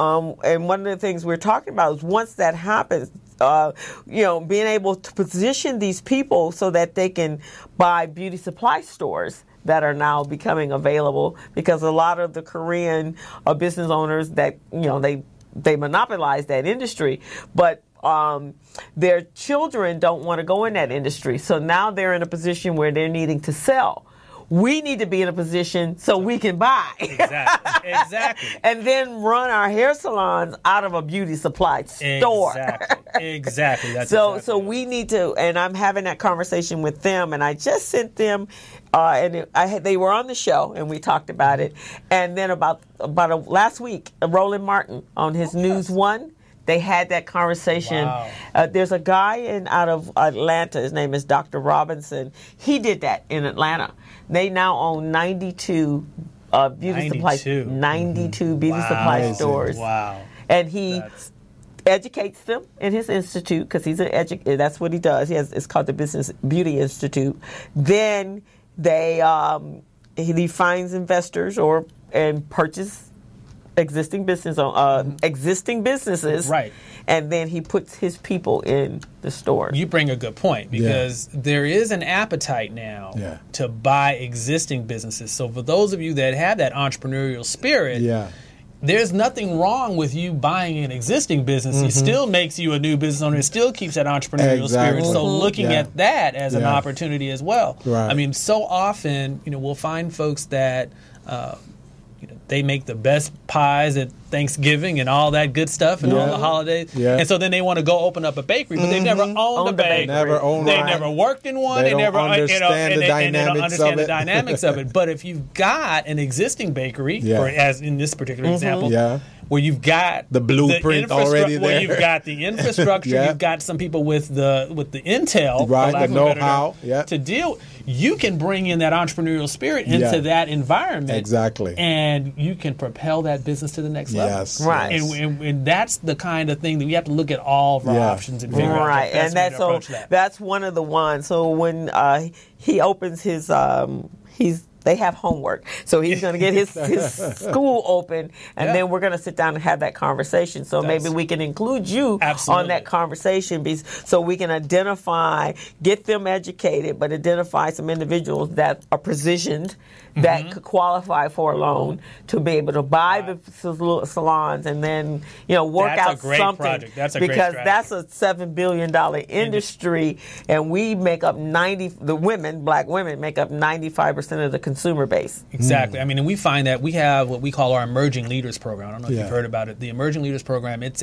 and one of the things we're talking about is once that happens, being able to position these people so that they can buy beauty supply stores that are now becoming available, because a lot of the Korean business owners that, they monopolize that industry, but their children don't want to go in that industry. So now they're in a position where they're needing to sell. We need to be in a position so we can buy. Exactly. And then run our hair salons out of a beauty supply store. Exactly. That's so we need to, and I'm having that conversation with them, and I just sent them, they were on the show, and we talked about it. And then about last week, Roland Martin on his News One, they had that conversation. Wow. There's a guy out of Atlanta. His name is Dr. Robinson. He did that in Atlanta. They now own 92 beauty supply stores. Wow. And he educates them in his institute, because he's that's what he does. It's called the Business Beauty Institute. Then he finds investors and purchase existing businesses, right? And then he puts his people in the store. You bring a good point, because there is an appetite now to buy existing businesses. So for those of you that have that entrepreneurial spirit, there's nothing wrong with you buying an existing business. It still makes you a new business owner. It still keeps that entrepreneurial spirit. So looking at that as an opportunity as well. Right. I mean, so often, we'll find folks that they make the best pies at Thanksgiving and all that good stuff and all the holidays. Yeah. And so then they want to go open up a bakery, but they've never owned a bakery. They've never worked in one. They never understand the dynamics of it. But if you've got an existing bakery, as in this particular example, where you've got the blueprint already there, where you've got the infrastructure, you've got some people with the intel, the know-how, to deal. You can bring in that entrepreneurial spirit into that environment, exactly, and you can propel that business to the next level. Yes, right. And that's the kind of thing that we have to look at all of our options and figure out the best way to approach that. That's one of the ones. So when he opens his, they have homework. So he's going to get his school open, and then we're going to sit down and have that conversation. So maybe we can include you on that conversation, so we can get them educated, but identify some individuals that are positioned that could qualify for a loan to be able to buy the salons, and then work out something. Project. That's a because great that's a $7 billion industry, and we make up black women make up 95% of the consumer base. Exactly. I mean, and we find that we have what we call our Emerging Leaders Program. I don't know if you've heard about it. The Emerging Leaders Program, it's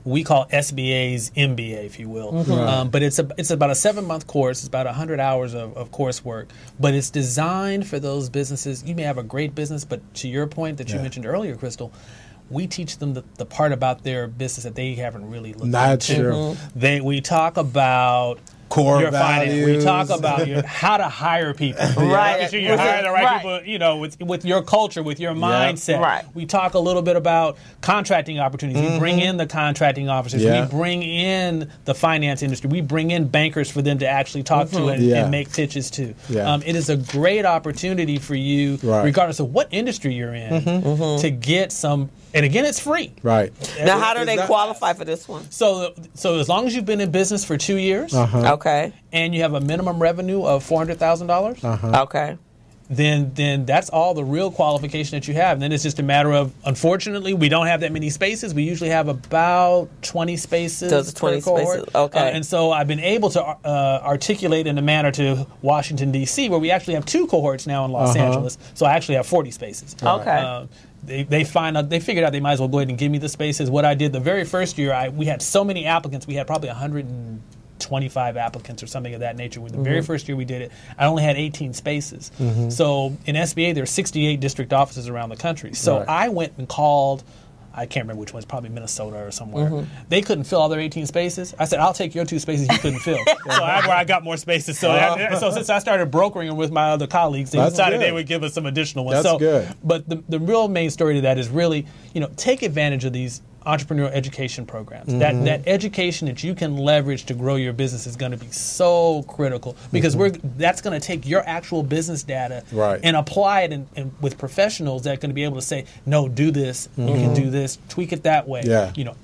we call SBA's MBA, if you will. But it's about a 7-month course. It's about 100 hours of coursework. But it's designed for those businesses. You may have a great business, but to your point that you mentioned earlier, Crystal, we teach them the part about their business that they haven't really looked into. We talk about core values. We talk about how to hire people. Making sure you hire the right people, with your culture, with your mindset. Right. We talk a little bit about contracting opportunities. We bring in the contracting officers. We bring in the finance industry. We bring in bankers for them to actually talk to and make pitches to. It is a great opportunity for you, regardless of what industry you're in, to get some. And again, it's free. Right. Now, how do they qualify for this one? So as long as you've been in business for 2 years, okay, and you have a minimum revenue of $400,000, okay, then that's all the real qualification that you have. And then it's just a matter of, unfortunately, we don't have that many spaces. We usually have about 20 spaces per cohort. Spaces. Okay. And so I've been able to articulate in a manner to Washington, D.C., where we actually have 2 cohorts now in Los Angeles. So I actually have 40 spaces. Okay. They figured out they might as well go ahead and give me the spaces. What I did the very first year, we had so many applicants. We had probably 125 applicants or something of that nature. The very first year we did it, I only had 18 spaces. So in SBA, there are 68 district offices around the country. So I went and called, I can't remember which one, it's probably Minnesota or somewhere. They couldn't fill all their 18 spaces. I said, I'll take your 2 spaces you couldn't fill. So that's where I got more spaces. So since I started brokering them with my other colleagues, they decided they would give us some additional ones. That's good. But the real main story to that is really, take advantage of these entrepreneurial education programs. That education that you can leverage to grow your business is going to be so critical, because that's going to take your actual business data and apply it with professionals that are going to be able to say, no, do this, you can do this, tweak it that way,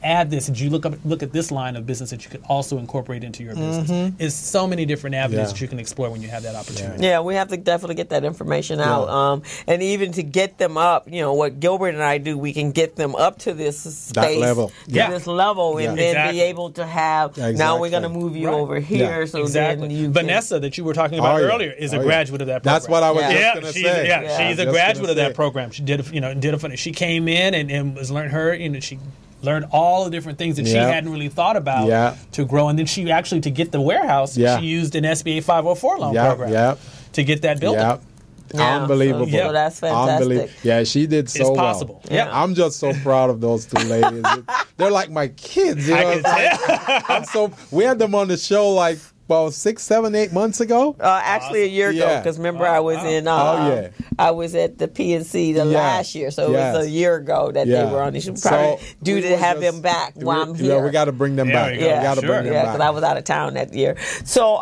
add this. Did you look at this line of business that you could also incorporate into your business? It's so many different avenues that you can explore when you have that opportunity. Yeah, we have to definitely get that information out, and even to get them up. What Gilbert and I do, we can get them up to this space. Level. This level, and then be able to have. Now we're going to move you over here, so then you. Vanessa, that you were talking about earlier, is a graduate of that program. That's what I was just going to say. She's a graduate of that program. She did, she came in and was she learned all the different things that she hadn't really thought about to grow, and then she actually, to get the warehouse, she used an SBA 504 loan program to get to building. Unbelievable. So that's fantastic. Yeah, she did so it's possible. well. Yeah. I'm just so proud of those two ladies. They're like my kids. You know? We had them on the show like about 6, 7, 8 months ago. Actually, a year ago, because remember I was in. I was at the PNC last year, so it was a year ago that they were on. You should probably due to have them back while I'm here. Yeah, we got to bring them back. We got to bring them back. Because I was out of town that year. So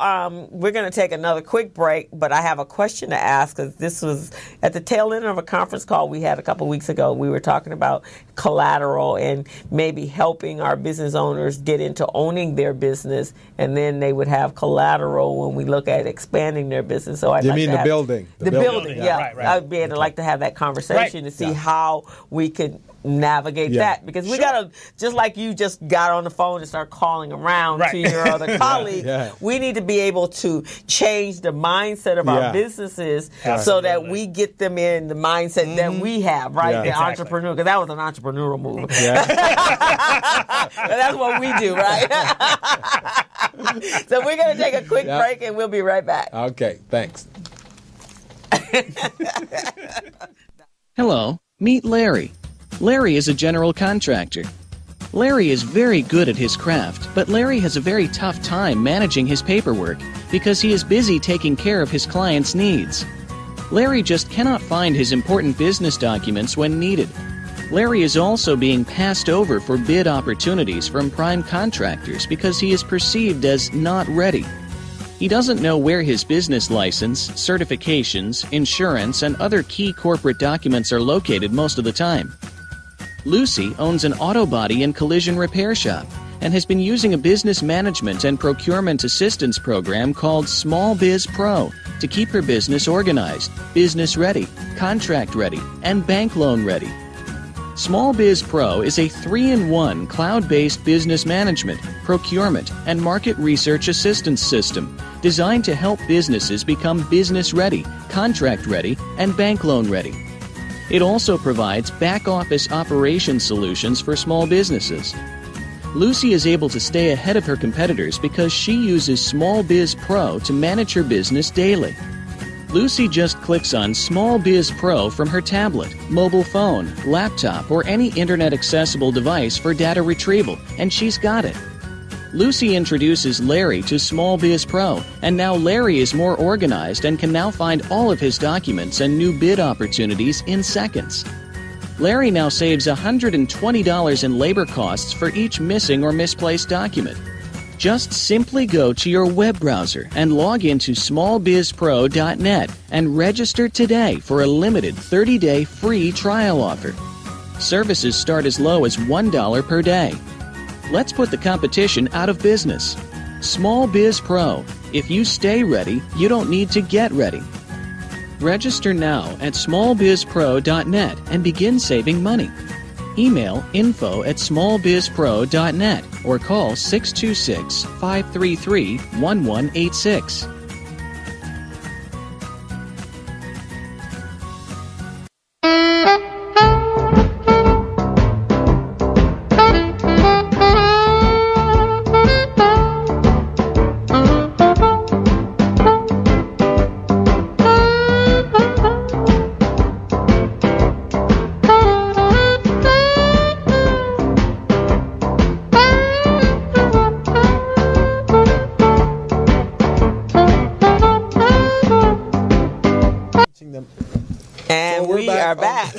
we're going to take another quick break, but I have a question to ask, because this was at the tail end of a conference call we had a couple weeks ago. We were talking about collateral and maybe helping our business owners get into owning their business, and then they would have collateral when we look at expanding their business. So you mean the building? The building, Right. I'd be like to have that conversation to see how we could navigate that, because we gotta, just like you just got on the phone and start calling around to your other colleagues, we need to be able to change the mindset of our businesses so that we get them in the mindset that we have, the entrepreneur, because that was an entrepreneurial move. That's what we do, right? So we're going to take a quick break and we'll be right back. Okay, thanks. Hello, meet Larry. Larry is a general contractor. Larry is very good at his craft, but Larry has a very tough time managing his paperwork because he is busy taking care of his clients' needs. Larry just cannot find his important business documents when needed. Larry is also being passed over for bid opportunities from prime contractors because he is perceived as not ready. He doesn't know where his business license, certifications, insurance, and other key corporate documents are located most of the time. Lucy owns an auto body and collision repair shop and has been using a business management and procurement assistance program called Small Biz Pro to keep her business organized, business ready, contract ready, and bank loan ready. Small Biz Pro is a 3-in-1 cloud-based business management, procurement, and market research assistance system designed to help businesses become business ready, contract ready, and bank loan ready. It also provides back-office operation solutions for small businesses. Lucy is able to stay ahead of her competitors because she uses Small Biz Pro to manage her business daily. Lucy just clicks on Small Biz Pro from her tablet, mobile phone, laptop, or any internet-accessible device for data retrieval, and she's got it. Lucy introduces Larry to Small Biz Pro, and now Larry is more organized and can now find all of his documents and new bid opportunities in seconds. Larry now saves $120 in labor costs for each missing or misplaced document. Just simply go to your web browser and log into smallbizpro.net and register today for a limited 30-day free trial offer. Services start as low as $1 per day. Let's put the competition out of business. Small Biz Pro. If you stay ready, you don't need to get ready. Register now at smallbizpro.net and begin saving money. Email info@smallbizpro.net or call 626-533-1186. And we are back.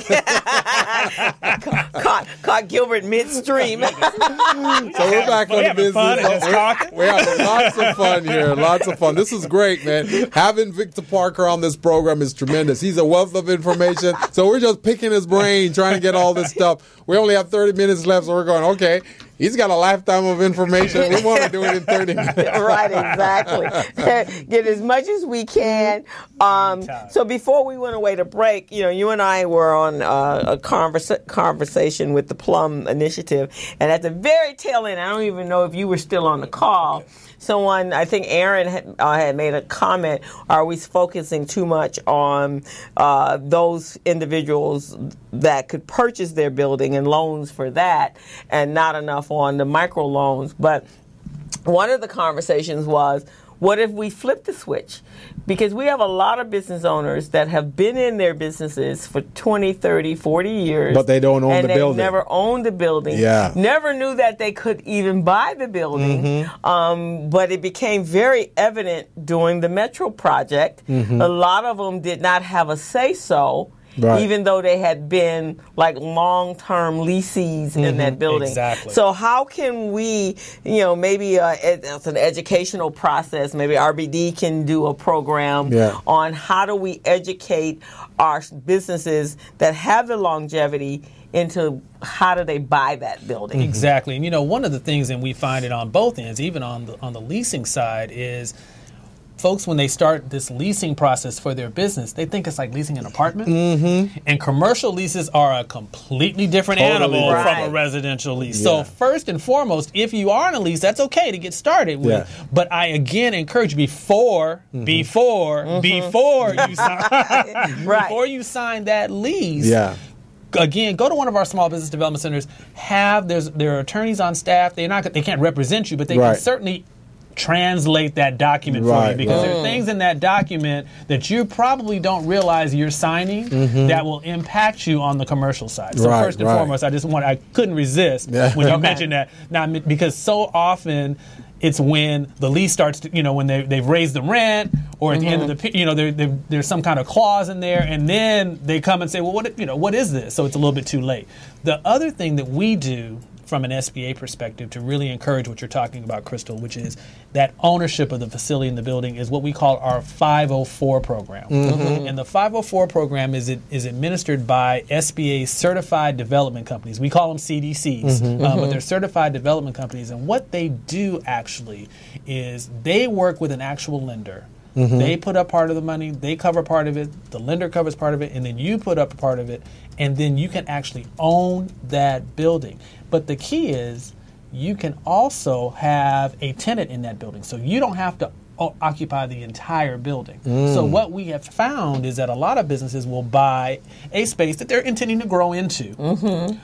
Caught Gilbert midstream. So we're back on the business. We're having lots of fun here. Lots of fun. This is great, man. Having Victor Parker on this program is tremendous. He's a wealth of information. So we're just picking his brain, trying to get all this stuff. We only have 30 minutes left, so we're going, okay. He's got a lifetime of information. We want to do it in 30 minutes. Right, exactly. Get as much as we can. So before we went away to break, you and I were on a conversation with the Plum Initiative, and at the very tail end, I don't even know if you were still on the call, someone, I think Aaron had made a comment, are we focusing too much on those individuals that could purchase their building and loans for that, and not enough on the microloans? But one of the conversations was, what if we flip the switch? Because we have a lot of business owners that have been in their businesses for 20, 30, 40 years. But they don't own the building. And they never owned the building. Yeah. Never knew that they could even buy the building. But it became very evident during the Metro project. A lot of them did not have a say-so. Right. Even though they had been like long-term leases in that building. Exactly. So how can we, maybe it's an educational process. Maybe RBD can do a program on how do we educate our businesses that have the longevity into how do they buy that building. Exactly. And one of the things, and we find it on both ends, even on the leasing side, is folks, when they start this leasing process for their business, they think it's like leasing an apartment. And commercial leases are a completely different animal from a residential lease. So first and foremost, if you are on a lease, that's okay to get started with. But I again encourage you before you sign before you sign that lease. Again, go to one of our small business development centers. There are attorneys on staff. They can't represent you, but they can certainly translate that document for you, because there are things in that document that you probably don't realize you're signing that will impact you on the commercial side. So first and foremost, I couldn't resist when you mentioned that. Now, because so often it's when the lease starts to, when they've raised the rent, or at the end of the, there's some kind of clause in there, and then they come and say, well, what is this? So it's a little bit too late. The other thing that we do from an SBA perspective to really encourage what you're talking about, Crystal, which is that ownership of the facility in the building, is what we call our 504 program. And the 504 program is administered by SBA certified development companies. We call them CDCs, but they're certified development companies. And what they do actually is they work with an actual lender. They put up part of the money, they cover part of it, the lender covers part of it, and then you put up a part of it, and then you can actually own that building. But the key is you can also have a tenant in that building, so you don't have to occupy the entire building. So what we have found is that a lot of businesses will buy a space that they're intending to grow into.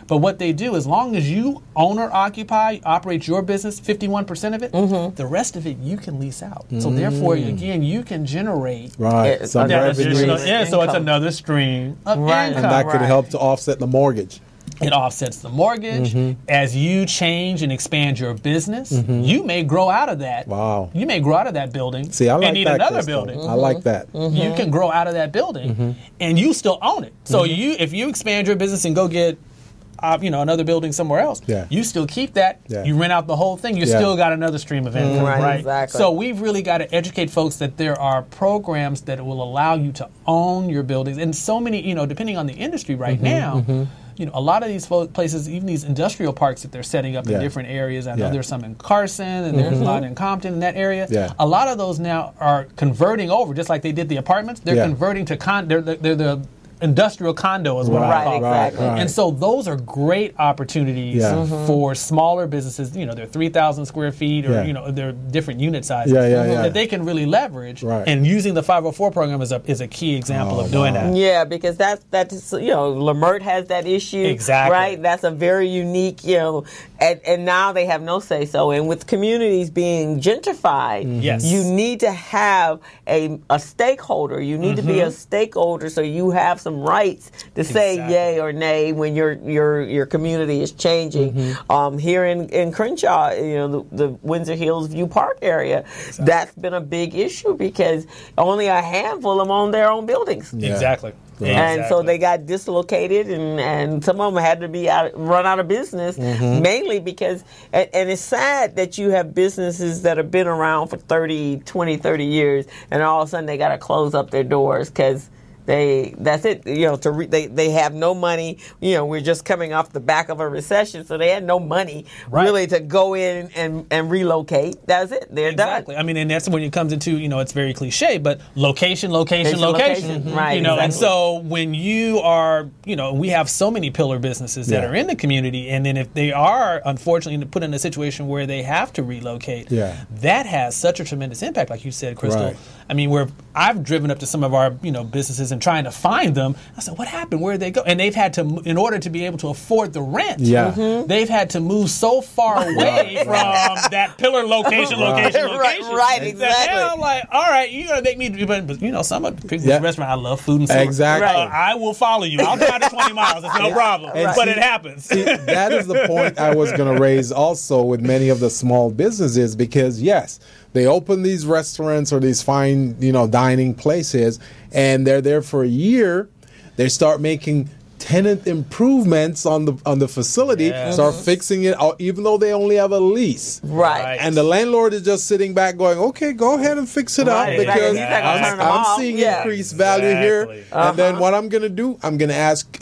But what they do, as long as you own or occupy, operate your business, 51% of it, the rest of it you can lease out. So therefore, again, you can generate some revenue. So it's another stream of income. And that could help to offset the mortgage. It offsets the mortgage. As you change and expand your business, you may grow out of that. You may grow out of that building. See, I like and need that, another Crystal. building. I like that. You can grow out of that building, and you still own it. So if you expand your business and go get another building somewhere else, you still keep that. You rent out the whole thing. You still got another stream of income, right? Exactly. So we've really got to educate folks that there are programs that will allow you to own your buildings. And so many, depending on the industry right now, a lot of these places, even these industrial parks that they're setting up in different areas. I know there's some in Carson, and there's a lot in Compton, in that area. A lot of those now are converting over, just like they did the apartments. They're converting to they're the industrial condo is what I call it. And so those are great opportunities for smaller businesses. They're 3,000 square feet, or they're different unit sizes that they can really leverage. And using the 504 program is a key example of doing that. Yeah, because that's Lamert has that issue. Exactly. Right. That's a very unique. And now they have no say so. And with communities being gentrified, you need to have a stakeholder. You need to be a stakeholder, so you have some rights to say yay or nay when your community is changing. Here in Crenshaw, the Windsor Hills View Park area, that's been a big issue because only a handful of them own their own buildings. Exactly. And so they got dislocated, and some of them had to be run out of business, mainly because, and it's sad that you have businesses that have been around for 20, 30 years, and all of a sudden they got to close up their doors because that's it. They have no money. We're just coming off the back of a recession, so they had no money really to go in and relocate. That's it. They're done. I mean, and that's when it comes into it's very cliche, but location. Right. Exactly. And so when you are, we have so many pillar businesses that are in the community, and then if they are unfortunately put in a situation where they have to relocate, that has such a tremendous impact, like you said, Crystal. Right. I mean, where I've driven up to some of our businesses and trying to find them. I said, what happened? Where did they go? And they've had to, in order to be able to afford the rent, they've had to move so far away from that pillar location. Right, exactly. And I'm like, all right, you're going to make me, but some of the people restaurant, I love food and service. Exactly. I will follow you. I'll drive to 20 miles. It's no problem. But it happens. See, that is the point I was going to raise also with many of the small businesses, because yes, they open these restaurants or these fine, dining places, and they're there for a year. They start making tenant improvements on the facility, start fixing it, even though they only have a lease. Right. And the landlord is just sitting back going, okay, go ahead and fix it up, because I'm seeing increased value here. And then what I'm going to do, I'm going to ask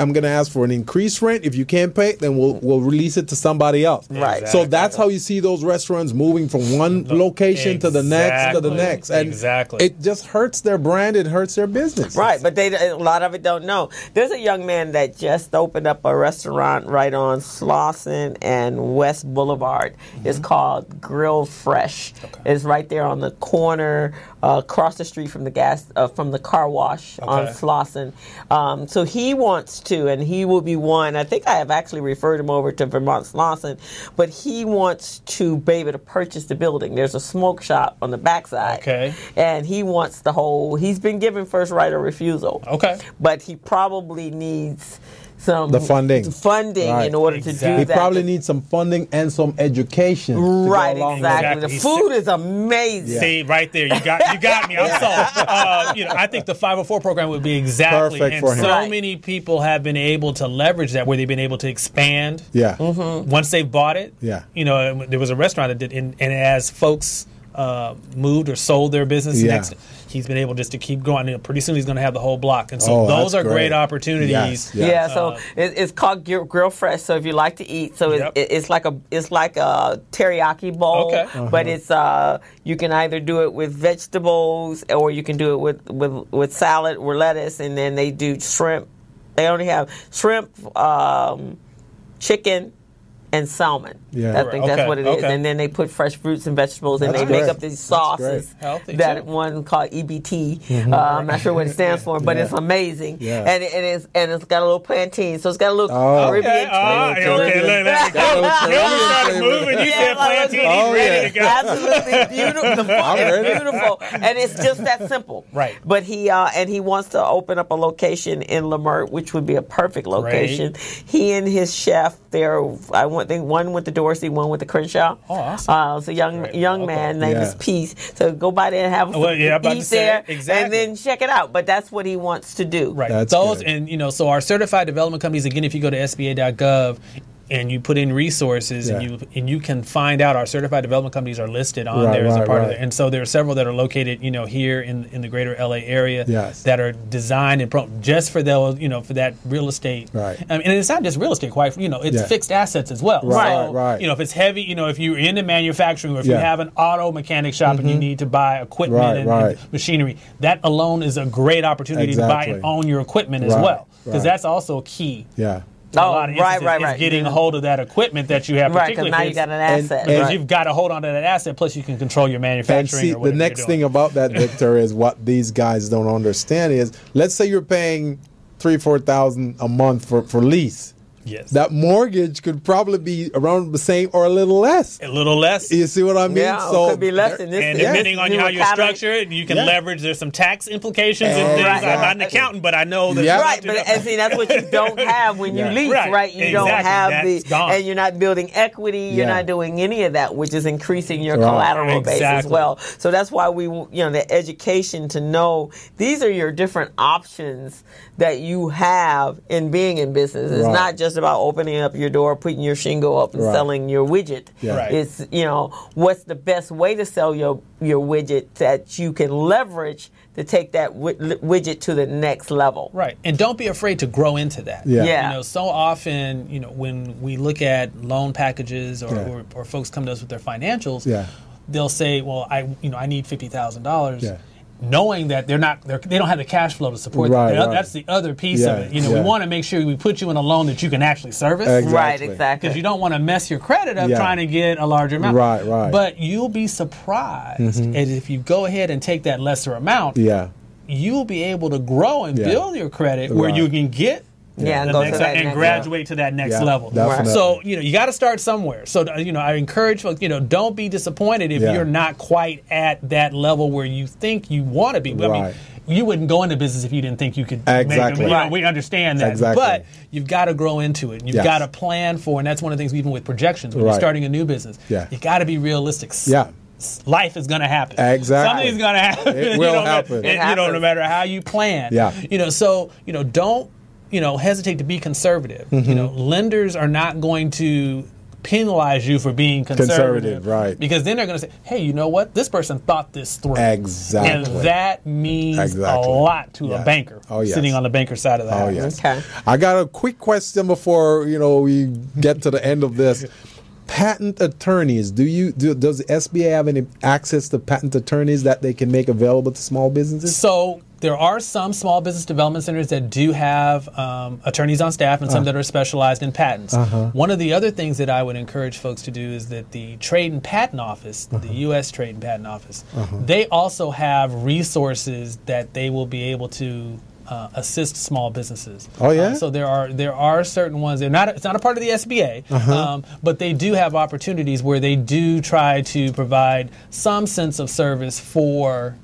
for an increased rent. If you can't pay, then we'll release it to somebody else. Right. So that's how you see those restaurants moving from one location to the next to the next. And it just hurts their brand. It hurts their business. Right. But a lot of it don't know. There's a young man that just opened up a restaurant right on Slauson and West Boulevard. It's called Grill Fresh. It's right there on the corner, across the street from the car wash on Slauson. So he wants to, and he will be one. I think I have actually referred him over to Vermont Slauson, but he wants to be able to purchase the building. There's a smoke shop on the backside, and he wants he's been given first right of refusal. But he probably needs the funding in order to do that. He probably needs some funding and some education. Right, exactly. The food is amazing. See, right there, you got me. I'm sold. I think the 504 program would be exactly perfect for him. So many people have been able to leverage that, where they've been able to expand. Once they've bought it. There was a restaurant that did, and as folks moved or sold their business, he's been able just to keep going. And pretty soon he's going to have the whole block. And so those are great opportunities. So it's called Grill Fresh. So if you like to eat, so it's like a teriyaki bowl, but it's you can either do it with vegetables or you can do it with salad or lettuce, and then they do shrimp. They only have shrimp, chicken, and salmon. I think that's what it is. And then they put fresh fruits and vegetables, and they make up these sauces. That one called EBT. I'm not sure what it stands for, but it's amazing. And it's got a little plantain, so it's got a little Caribbean. You said plantain. He's ready to go. Absolutely beautiful. The food is beautiful, and it's just that simple. Right. But he wants to open up a location in Lemert, which would be a perfect location. He and his chef, I think one with the Dorsey, one with the Crenshaw. Oh, awesome. It's a young man named is Peace. So go by there and have eat there, and then check it out. But that's what he wants to do. Right. That's those, good. and so our certified development companies. Again, if you go to SBA.gov. And you put in resources, and you can find out our certified development companies are listed on there as a part of it. And so there are several that are located, here in the greater LA area that are designed and just for those, for that real estate. Right. And it's not just real estate, it's fixed assets as well. Right. If it's heavy, if you're into manufacturing, or if you have an auto mechanic shop and you need to buy equipment and machinery, that alone is a great opportunity to buy and own your equipment as well, because that's also key. Is getting a hold of that equipment that you have, particularly because now you got an asset. Because you've got to hold on to that asset, plus you can control your manufacturing. And see, the next thing about that, Victor, is what these guys don't understand is, let's say you're paying $3,000-4,000 a month for lease Yes. that mortgage could probably be around the same or a little less. A little less. You see what I mean? Yeah, So it could be less than this. And depending on how you're structured, you can leverage. There's some tax implications and things. Right. I'm not an accountant, but I know that. Right, but and see, that's what you don't have when you lease, right? You don't have and you're not building equity. You're not doing any of that, which is increasing your collateral base as well. So that's why the education to know these are your different options that you have in being in business. It's not just about opening up your door, putting your shingle up, and selling your widget. It's what's the best way to sell your widget that you can leverage to take that widget to the next level. Right, and don't be afraid to grow into that. So often, when we look at loan packages or folks come to us with their financials, they'll say, "Well, I need $50,000." Knowing that they don't have the cash flow to support that. That's the other piece of it. We want to make sure we put you in a loan that you can actually service. Right, exactly. Because you don't want to mess your credit up trying to get a larger amount. Right. But you'll be surprised, and if you go ahead and take that lesser amount, you'll be able to grow and build your credit where you can get and graduate to that next level. Definitely. So you got to start somewhere. So I encourage folks, don't be disappointed if you're not quite at that level where you think you want to be. I mean, you wouldn't go into business if you didn't think you could make it. We understand that. But you've got to grow into it. You've got to plan for, and that's one of the things even with projections when you're starting a new business. You got to be realistic. Life is going to happen. Something's going to happen. It will happen. No matter how you plan. So don't hesitate to be conservative. Lenders are not going to penalize you for being conservative, right? Because then they're going to say, "Hey, you know what? This person thought this through." Exactly. And that means a lot to a banker sitting on the banker side of the house. Okay. I got a quick question before we get to the end of this. Patent attorneys, does the SBA have any access to patent attorneys that they can make available to small businesses? So there are some small business development centers that do have attorneys on staff and some that are specialized in patents. One of the other things that I would encourage folks to do is that the Trade and Patent Office, the U.S. Trade and Patent Office, they also have resources that they will be able to assist small businesses. So there are certain ones. It's not a part of the SBA, but they do have opportunities where they do try to provide some sense of service for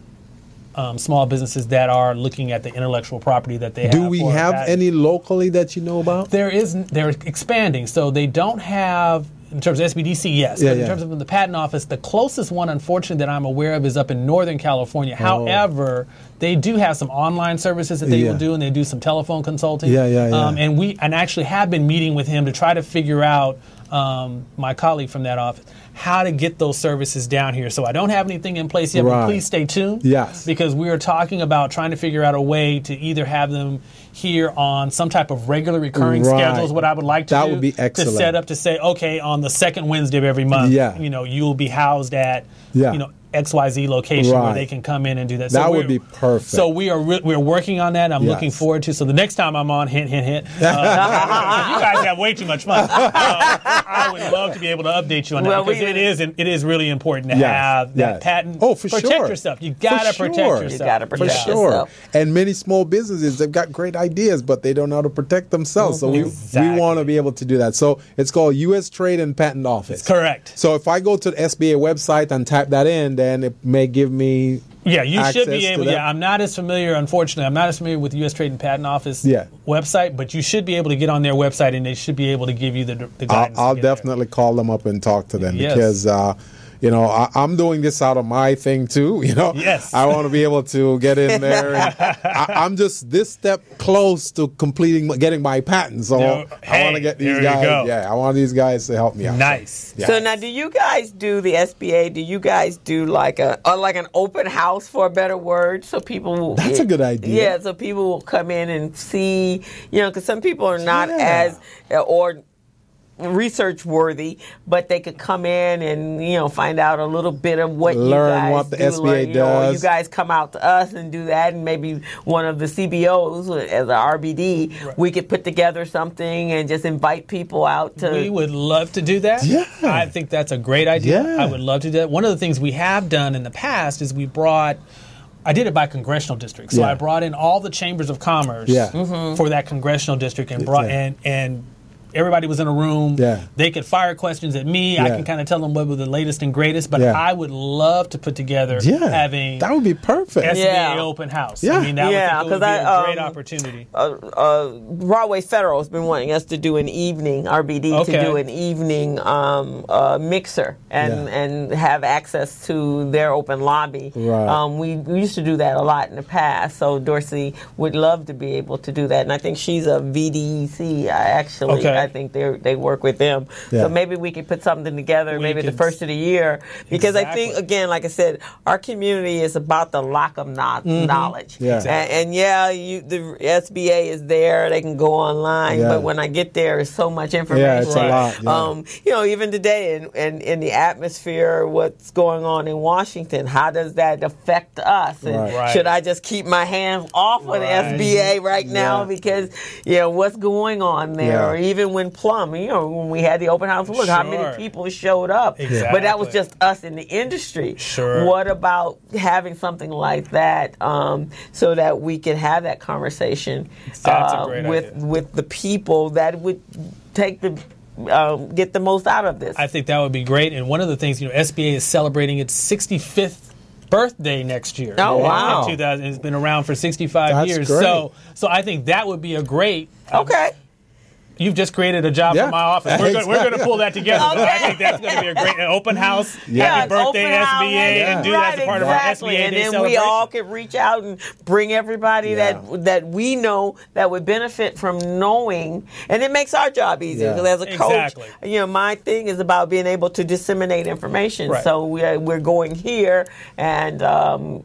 small businesses that are looking at the intellectual property that they have. Do we have any locally that you know about? They're expanding. So they don't have. In terms of SBDC, yes. But in terms of the Patent Office, the closest one, unfortunately, that I'm aware of is up in Northern California. However, they do have some online services that they will do, and they do some telephone consulting. And we actually have been meeting with him to try to figure out, my colleague from that office, how to get those services down here. So I don't have anything in place yet, but please stay tuned. Because we are talking about trying to figure out a way to either have them here on some type of regular recurring schedule is what I would like to do. That would be excellent. To set up to say, okay, on the second Wednesday of every month, you'll be housed at, XYZ location where they can come in and do that. So that would be perfect. So we're working on that. I'm looking forward to. So the next time I'm on, hint. You guys have way too much fun. I would love to be able to update you on that because it is really important to have that patent. Oh, for protect yourself. You gotta protect yourself. You gotta protect yourself. And many small businesses, they've got great ideas, but they don't know how to protect themselves. So we want to be able to do that. So it's called U.S. Trade and Patent Office. Correct. So if I go to the SBA website and type that in, then it may give me you should be able. I'm not as familiar, unfortunately. I'm not as familiar with the U.S. Trade and Patent Office website, but you should be able to get on their website, and they should be able to give you the guidance. I'll definitely call them up and talk to them because. I'm doing this out of my thing too. I want to be able to get in there. And I'm just this step close to getting my patent. So I want to get these guys. I want these guys to help me out. Nice. So now, do you guys do the SBA? Do you guys do like an open house, for a better word, so people will? That's a good idea. Yeah, so people will come in and see. Because some people are not as or research worthy, but they could come in and find out a little bit of what you guys what the do. SBA does. You guys come out to us and do that, and maybe one of the CBOs as a RBD, we could put together something and just invite people out to. We would love to do that. I think that's a great idea. I would love to do that. One of the things we have done in the past is I did it by congressional district. So I brought in all the chambers of commerce for that congressional district and brought and everybody was in a room. Yeah. They could fire questions at me. I can kind of tell them what was the latest and greatest. But I would love to put together having that would be perfect. SBA open house. Yeah. I mean, that would be a great opportunity. Broadway Federal has been wanting us to do an evening, RBD, to do an evening mixer and have access to their open lobby. Right. We used to do that a lot in the past, so Dorsey would love to be able to do that. And I think she's a VDEC, actually. I think they work with them. Yeah. So maybe we could put something together, maybe the first of the year. Because I think, again, like I said, our community is about the lock of knowledge. Yeah. And the SBA is there. They can go online. But when I get there, it's so much information. Yeah, it's a lot. Yeah. Even today in the atmosphere, what's going on in Washington, how does that affect us? And should I just keep my hands off of the SBA right now because, what's going on there? Or even when Plum, when we had the open house, look how many people showed up. Exactly. But that was just us in the industry. Sure. What about having something like that so that we can have that conversation with the people that would take get the most out of this? I think that would be great. And one of the things, SBA is celebrating its 65th birthday next year. Oh, wow. In 2000, it's been around for 65 That's years. great. So I think that would be a great... Okay. You've just created a job for my office. We're going to pull that together. Okay. I think that's going to be a great open house. Happy birthday, SBA, and do that as part of our SBA and Day then celebration. we all could reach out and bring everybody that we know that would benefit from knowing, and it makes our job easier. Because as a coach, my thing is about being able to disseminate information. Right. So we're going here and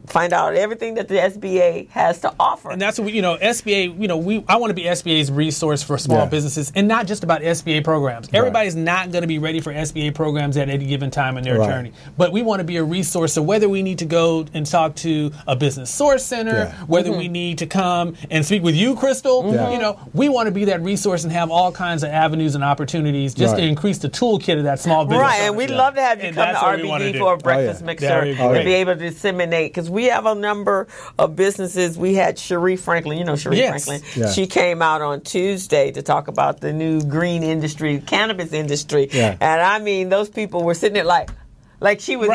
find out everything that the SBA has to offer. And that's what SBA. I want to be SBA's resource for small businesses. And not just about SBA programs. Everybody's not going to be ready for SBA programs at any given time in their journey. But we want to be a resource. So whether we need to go and talk to a business source center, whether we need to come and speak with you, Crystal, we want to be that resource and have all kinds of avenues and opportunities just to increase the toolkit of that small business. Right, and we'd love to have you come to RBD for a breakfast mixer and be able to disseminate. Because we have a number of businesses. We had Cherie Franklin, Franklin. Yeah. She came out on Tuesday to talk about the new green industry, cannabis industry. Yeah. And I mean, those people were sitting there like she was.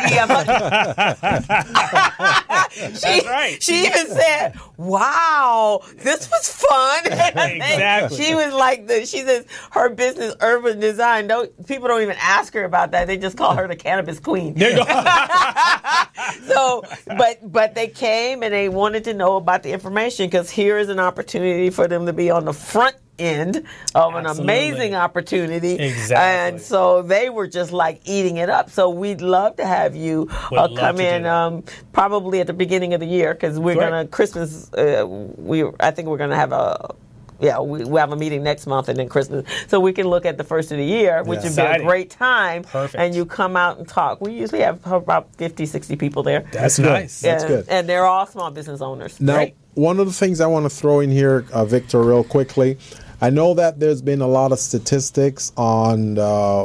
She even said, "Wow, this was fun." Exactly. She was she says her business, urban design. People don't even ask her about that. They just call her the cannabis queen. There you go. So, but they came and they wanted to know about the information because here is an opportunity for them to be on the front end of an amazing opportunity. Exactly. And so they were just eating it up. So we'd love to have you come in probably at the beginning of the year because we're going to Christmas. I think we're going to have we have a meeting next month and then Christmas. So we can look at the first of the year, which would be a great time. Perfect. And you come out and talk. We usually have about 50, 60 people there. That's nice. That's good. And they're all small business owners. Now, one of the things I want to throw in here, Victor, real quickly, I know that there's been a lot of statistics on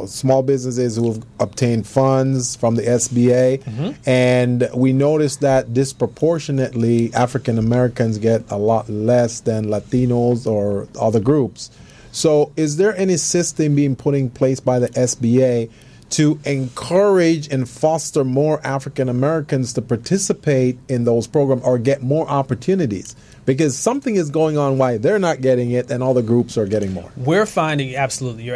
small businesses who have obtained funds from the SBA, and we noticed that disproportionately African Americans get a lot less than Latinos or other groups. So is there any system being put in place by the SBA to encourage and foster more African Americans to participate in those programs or get more opportunities? Because something is going on why they're not getting it and all the groups are getting more. We're finding, you're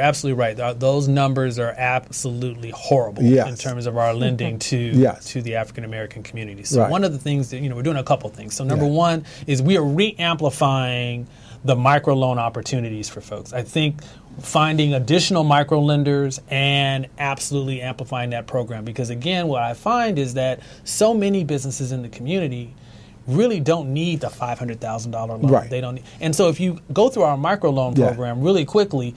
absolutely right. Those numbers are absolutely horrible in terms of our lending to the African American community. So one of the things that, we're doing a couple things. So number one is we are re-amplifying the microloan opportunities for folks. I think finding additional micro lenders and absolutely amplifying that program. Because again, what I find is that so many businesses in the community really don't need the $500,000 loan. Right. They don't need, and so if you go through our microloan program really quickly,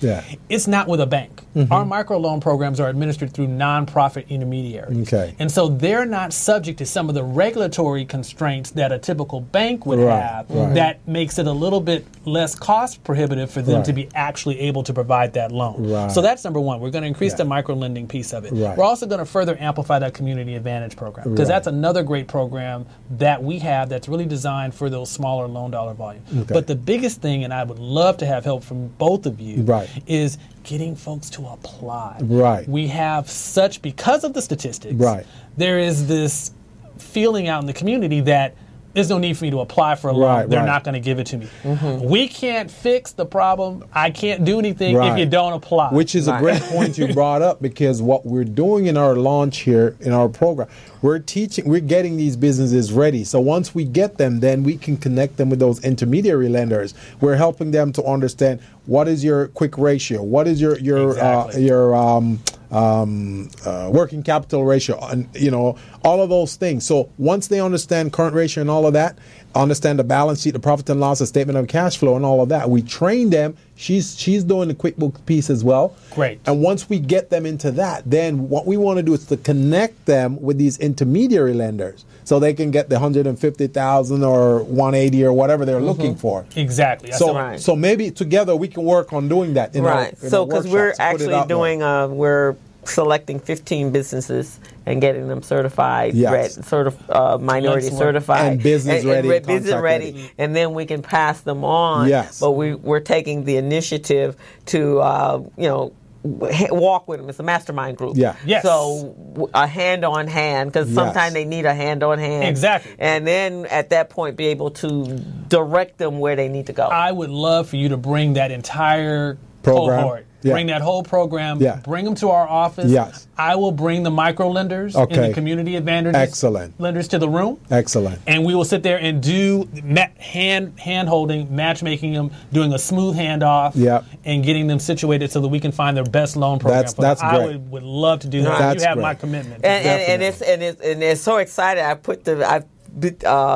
it's not with a bank. Our microloan programs are administered through nonprofit intermediaries. Okay. And so they're not subject to some of the regulatory constraints that a typical bank would have that makes it a little bit less cost prohibitive for them to be actually able to provide that loan. So that's number one. We're going to increase the micro lending piece of it. We're also going to further amplify that Community Advantage program because that's another great program that we have that's that's really designed for those smaller loan dollar volume. But the biggest thing, and I would love to have help from both of you, is getting folks to apply. We have such, because of the statistics, there is this feeling out in the community that there's no need for me to apply for a loan. They're not going to give it to me. We can't fix the problem. I can't do anything if you don't apply. Which is a great point you brought up, because what we're doing in our launch here in our program, we're getting these businesses ready. So once we get them, then we can connect them with those intermediary lenders. We're helping them to understand what is your quick ratio, what is your working capital ratio, and all of those things. So once they understand current ratio and all of that, understand the balance sheet, the profit and loss, the statement of cash flow, and all of that, we train them. She's doing the QuickBooks piece as well. Great. And once we get them into that, then what we want to do is to connect them with these intermediary lenders, so they can get the $150,000 or $180,000 or whatever they're looking for. Exactly. So maybe together we can work on doing that. So because we're actually doing, we're selecting 15 businesses and getting them certified, minority certified, and business ready, and then we can pass them on. But we're taking the initiative to walk with them. It's a mastermind group. So a hand on hand, because sometimes they need a hand on hand. Exactly. And then at that point be able to direct them where they need to go. I would love for you to bring that entire cohort. Bring that whole program. Bring them to our office. I will bring the micro lenders and the community advantage lenders to the room. And we will sit there and do hand holding, matchmaking them, doing a smooth handoff, and getting them situated so that we can find their best loan program. That's great. I would love to do that. You have my commitment. And it's so excited. I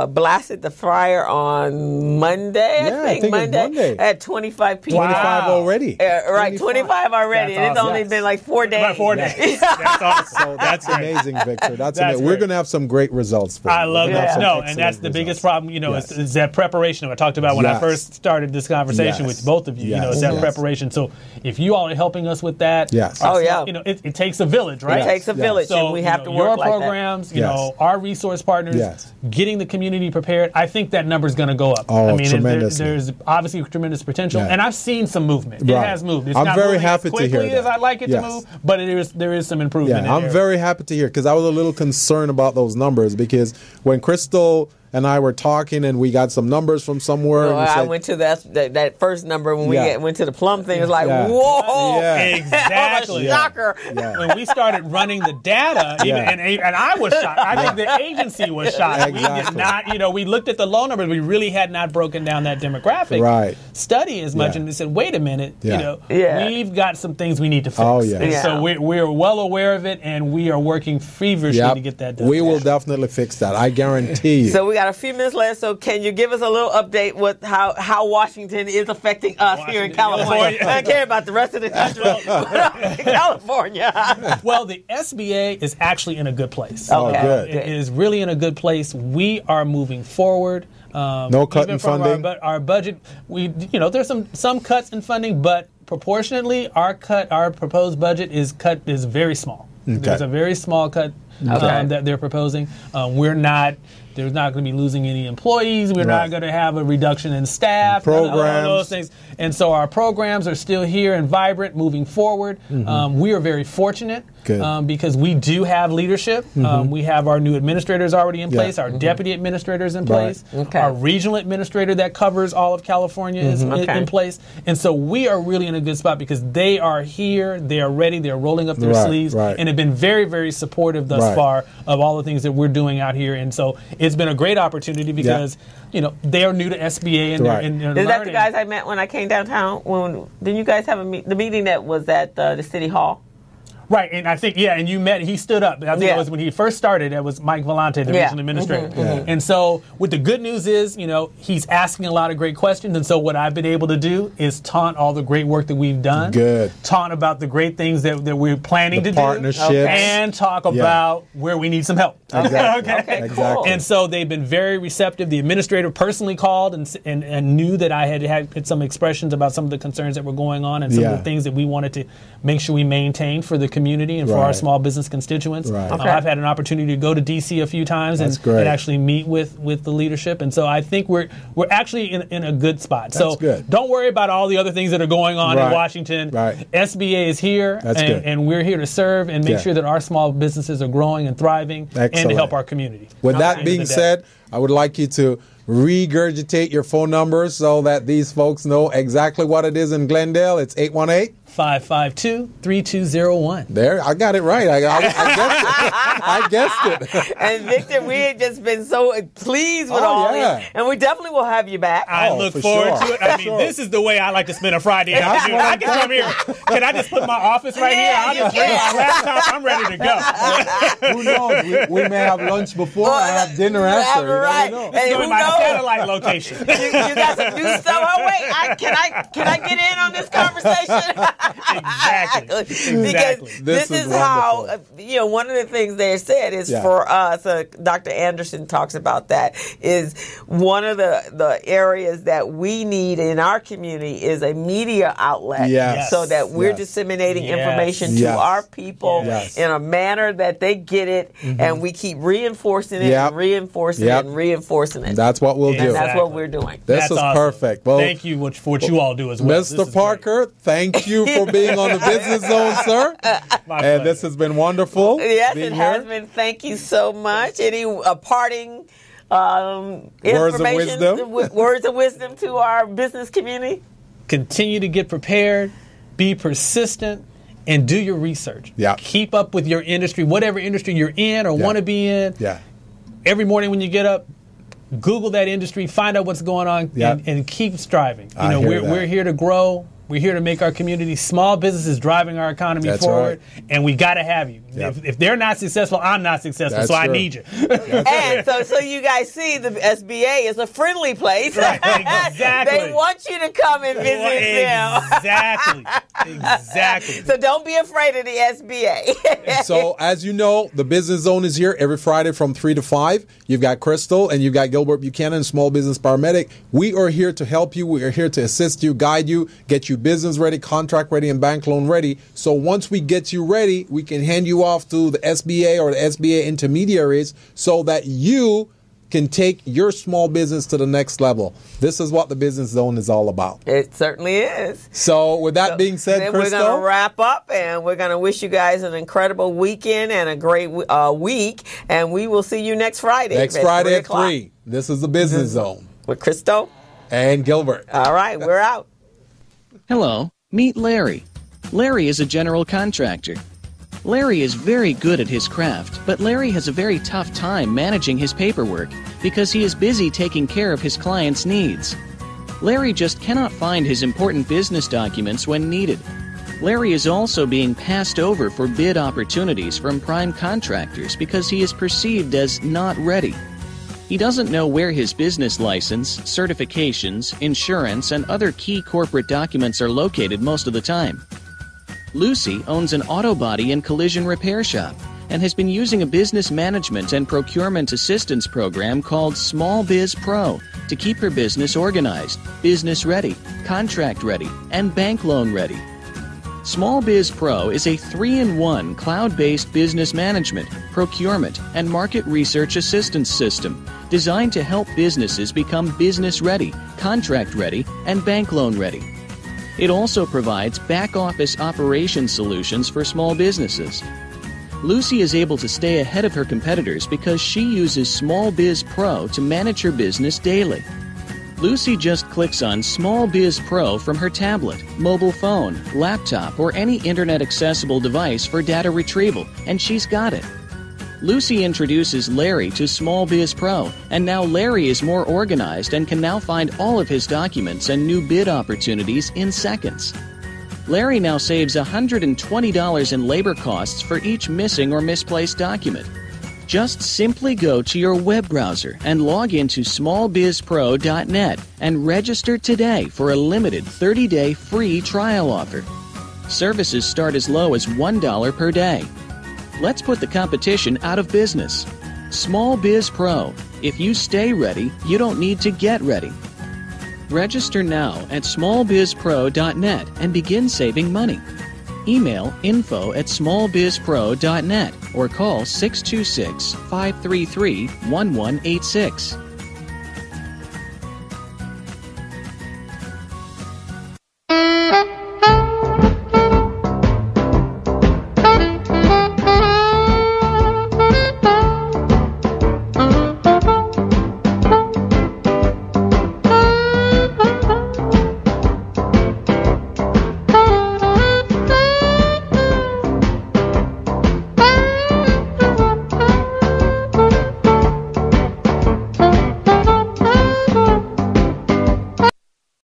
blasted the flyer on Monday. I think Monday at 25 people. 25 already. 25 already. And it's only been like 4 days. About 4 days. That's awesome. So that's amazing, Victor. That's amazing. We're going to have some great results for you. I love that. No, and that's the biggest problem, is that prepreparation I talked about when I first started this conversation with both of you. It's that preparation. So if you all are helping us with that, it takes a village, right? It takes a village, and we have to work like that. Your programs, our resource partners, getting the community prepared, I think that number is going to go up. There's obviously tremendous potential, and I've seen some movement. It has moved. It's I'm very happy to hear that. As quickly as I'd like it to move, but there is some improvement. I'm very happy to hear, because I was a little concerned about those numbers, because when Crystal and I were talking, and we got some numbers from somewhere. I went to that first number when we went to the plum thing. It was like, whoa, exactly, shocker. When we started running the data, and I was shocked. I think the agency was shocked. We did not, we looked at the loan numbers. We really had not broken down that demographic study as much, and we said, wait a minute, we've got some things we need to fix. So we're well aware of it, and we are working feverishly to get that done. We will definitely fix that. I guarantee you. So we got a few minutes left, so can you give us a little update with how Washington is affecting us here in California? I don't care about the rest of the country. California. Well, the SBA is actually in a good place. Good. It is really in a good place. We are moving forward. No cut in funding. Our budget, there's some cuts in funding, but proportionately, our proposed budget is very small. There's a very small cut that they're proposing. There's not going to be losing any employees. We're not going to have a reduction in staff. Programs. All those things. And so our programs are still here and vibrant moving forward. We are very fortunate because we do have leadership. We have our new administrators already in place, our deputy administrators in place, our regional administrator that covers all of California is in place. And so we are really in a good spot because they are here, they are ready, they're rolling up their sleeves, and have been very, very supportive thus far of all the things that we're doing out here. And so it's been a great opportunity because they are new to SBA and they're Is learning. that the guys I met when I came downtown? Didn't you guys have the meeting that was at the City Hall? Right, and I think, and you met, he stood up. I think it was when he first started, it was Mike Vellante, the regional administrator. And so what the good news is, he's asking a lot of great questions. And so what I've been able to do is taunt all the great work that we've done. Taunt about the great things that we're planning to do. Partnerships. And talk about where we need some help. Exactly. Cool. And so they've been very receptive. The administrator personally called and knew that I had some expressions about some of the concerns that were going on and some of the things that we wanted to make sure we maintained for the community and for our small business constituents. Right. I've had an opportunity to go to D.C. a few times and actually meet with the leadership. And so I think we're actually in a good spot. That's good. Don't worry about all the other things that are going on in Washington. Right. SBA is here, and we're here to serve and make sure that our small businesses are growing and thriving and to help our community. With that being said, I would like you to regurgitate your phone numbers so that these folks know exactly what it is in Glendale. It's 818-552-3201. There, I got it right. I guessed it. And Victor, we have just been so pleased with all this, and we definitely will have you back. I look forward to it. I mean, this is the way I like to spend a Friday afternoon. I can come here. Can I just put my office right here? I'll just bring my laptop. I'm ready to go. Who knows? We may have lunch before and have dinner after. Right. This is my satellite location. You got some new stuff. Oh wait, can I get in on this conversation? Exactly. Because this is how one of the things they said is for us. Dr. Anderson talks about that. Is one of the areas that we need in our community is a media outlet, so that we're disseminating information to our people in a manner that they get it, and we keep reinforcing it, and reinforcing it, and reinforcing it. That's what we'll do. And that's what we're doing. This is awesome. Perfect. Well, thank you for what you all do as well. Mr. Parker, thank you for being on the Business Zone, sir. And this has been wonderful. Yes, it has been. Thank you so much. Any parting words of wisdom to our business community? Continue to get prepared, be persistent, and do your research. Keep up with your industry, whatever industry you're in or want to be in. Every morning when you get up, Google that industry, find out what's going on, and keep striving. We're here to grow. We're here to make our community. Small businesses driving our economy forward, and we got to have you. If they're not successful, I'm not successful, so I need you. And so you guys see, the SBA is a friendly place. Right, exactly. They want you to come and visit them. Exactly. So don't be afraid of the SBA. So as you know, the Business Zone is here every Friday from 3 to 5. You've got Crystal and you've got Gilbert Buchanan, small business paramedic. We are here to help you. We are here to assist you, guide you, get you business ready, contract ready, and bank loan ready. So once we get you ready, we can hand you off to the SBA or the SBA intermediaries so that you can take your small business to the next level. This is what the Business Zone is all about. It certainly is. So with that being said, Crystal, we're going to wrap up, and we're going to wish you guys an incredible weekend and a great week, and we will see you next Friday. Next Friday at 3. This is the Business Zone. With Crystal and Gilbert. All right, we're out. Hello, meet Larry. Larry is a general contractor. Larry is very good at his craft, but Larry has a very tough time managing his paperwork because he is busy taking care of his clients' needs. Larry just cannot find his important business documents when needed. Larry is also being passed over for bid opportunities from prime contractors because he is perceived as not ready. He doesn't know where his business license, certifications, insurance, and other key corporate documents are located most of the time. Lucy owns an auto body and collision repair shop and has been using a business management and procurement assistance program called Small Biz Pro to keep her business organized, business ready, contract ready, and bank loan ready. Small Biz Pro is a 3-in-1 cloud-based business management, procurement, and market research assistance system designed to help businesses become business ready, contract ready, and bank loan ready. It also provides back-office operation solutions for small businesses. Lucy is able to stay ahead of her competitors because she uses Small Biz Pro to manage her business daily. Lucy just clicks on Small Biz Pro from her tablet, mobile phone, laptop, or any internet-accessible device for data retrieval, and she's got it. Lucy introduces Larry to Small Biz Pro, and now Larry is more organized and can now find all of his documents and new bid opportunities in seconds. Larry now saves $120 in labor costs for each missing or misplaced document. Just simply go to your web browser and log into smallbizpro.net and register today for a limited 30-day free trial offer. Services start as low as $1 per day. Let's put the competition out of business. Small Biz Pro. If you stay ready, you don't need to get ready. Register now at smallbizpro.net and begin saving money. Email info@smallbizpro.net or call 626-533-1186.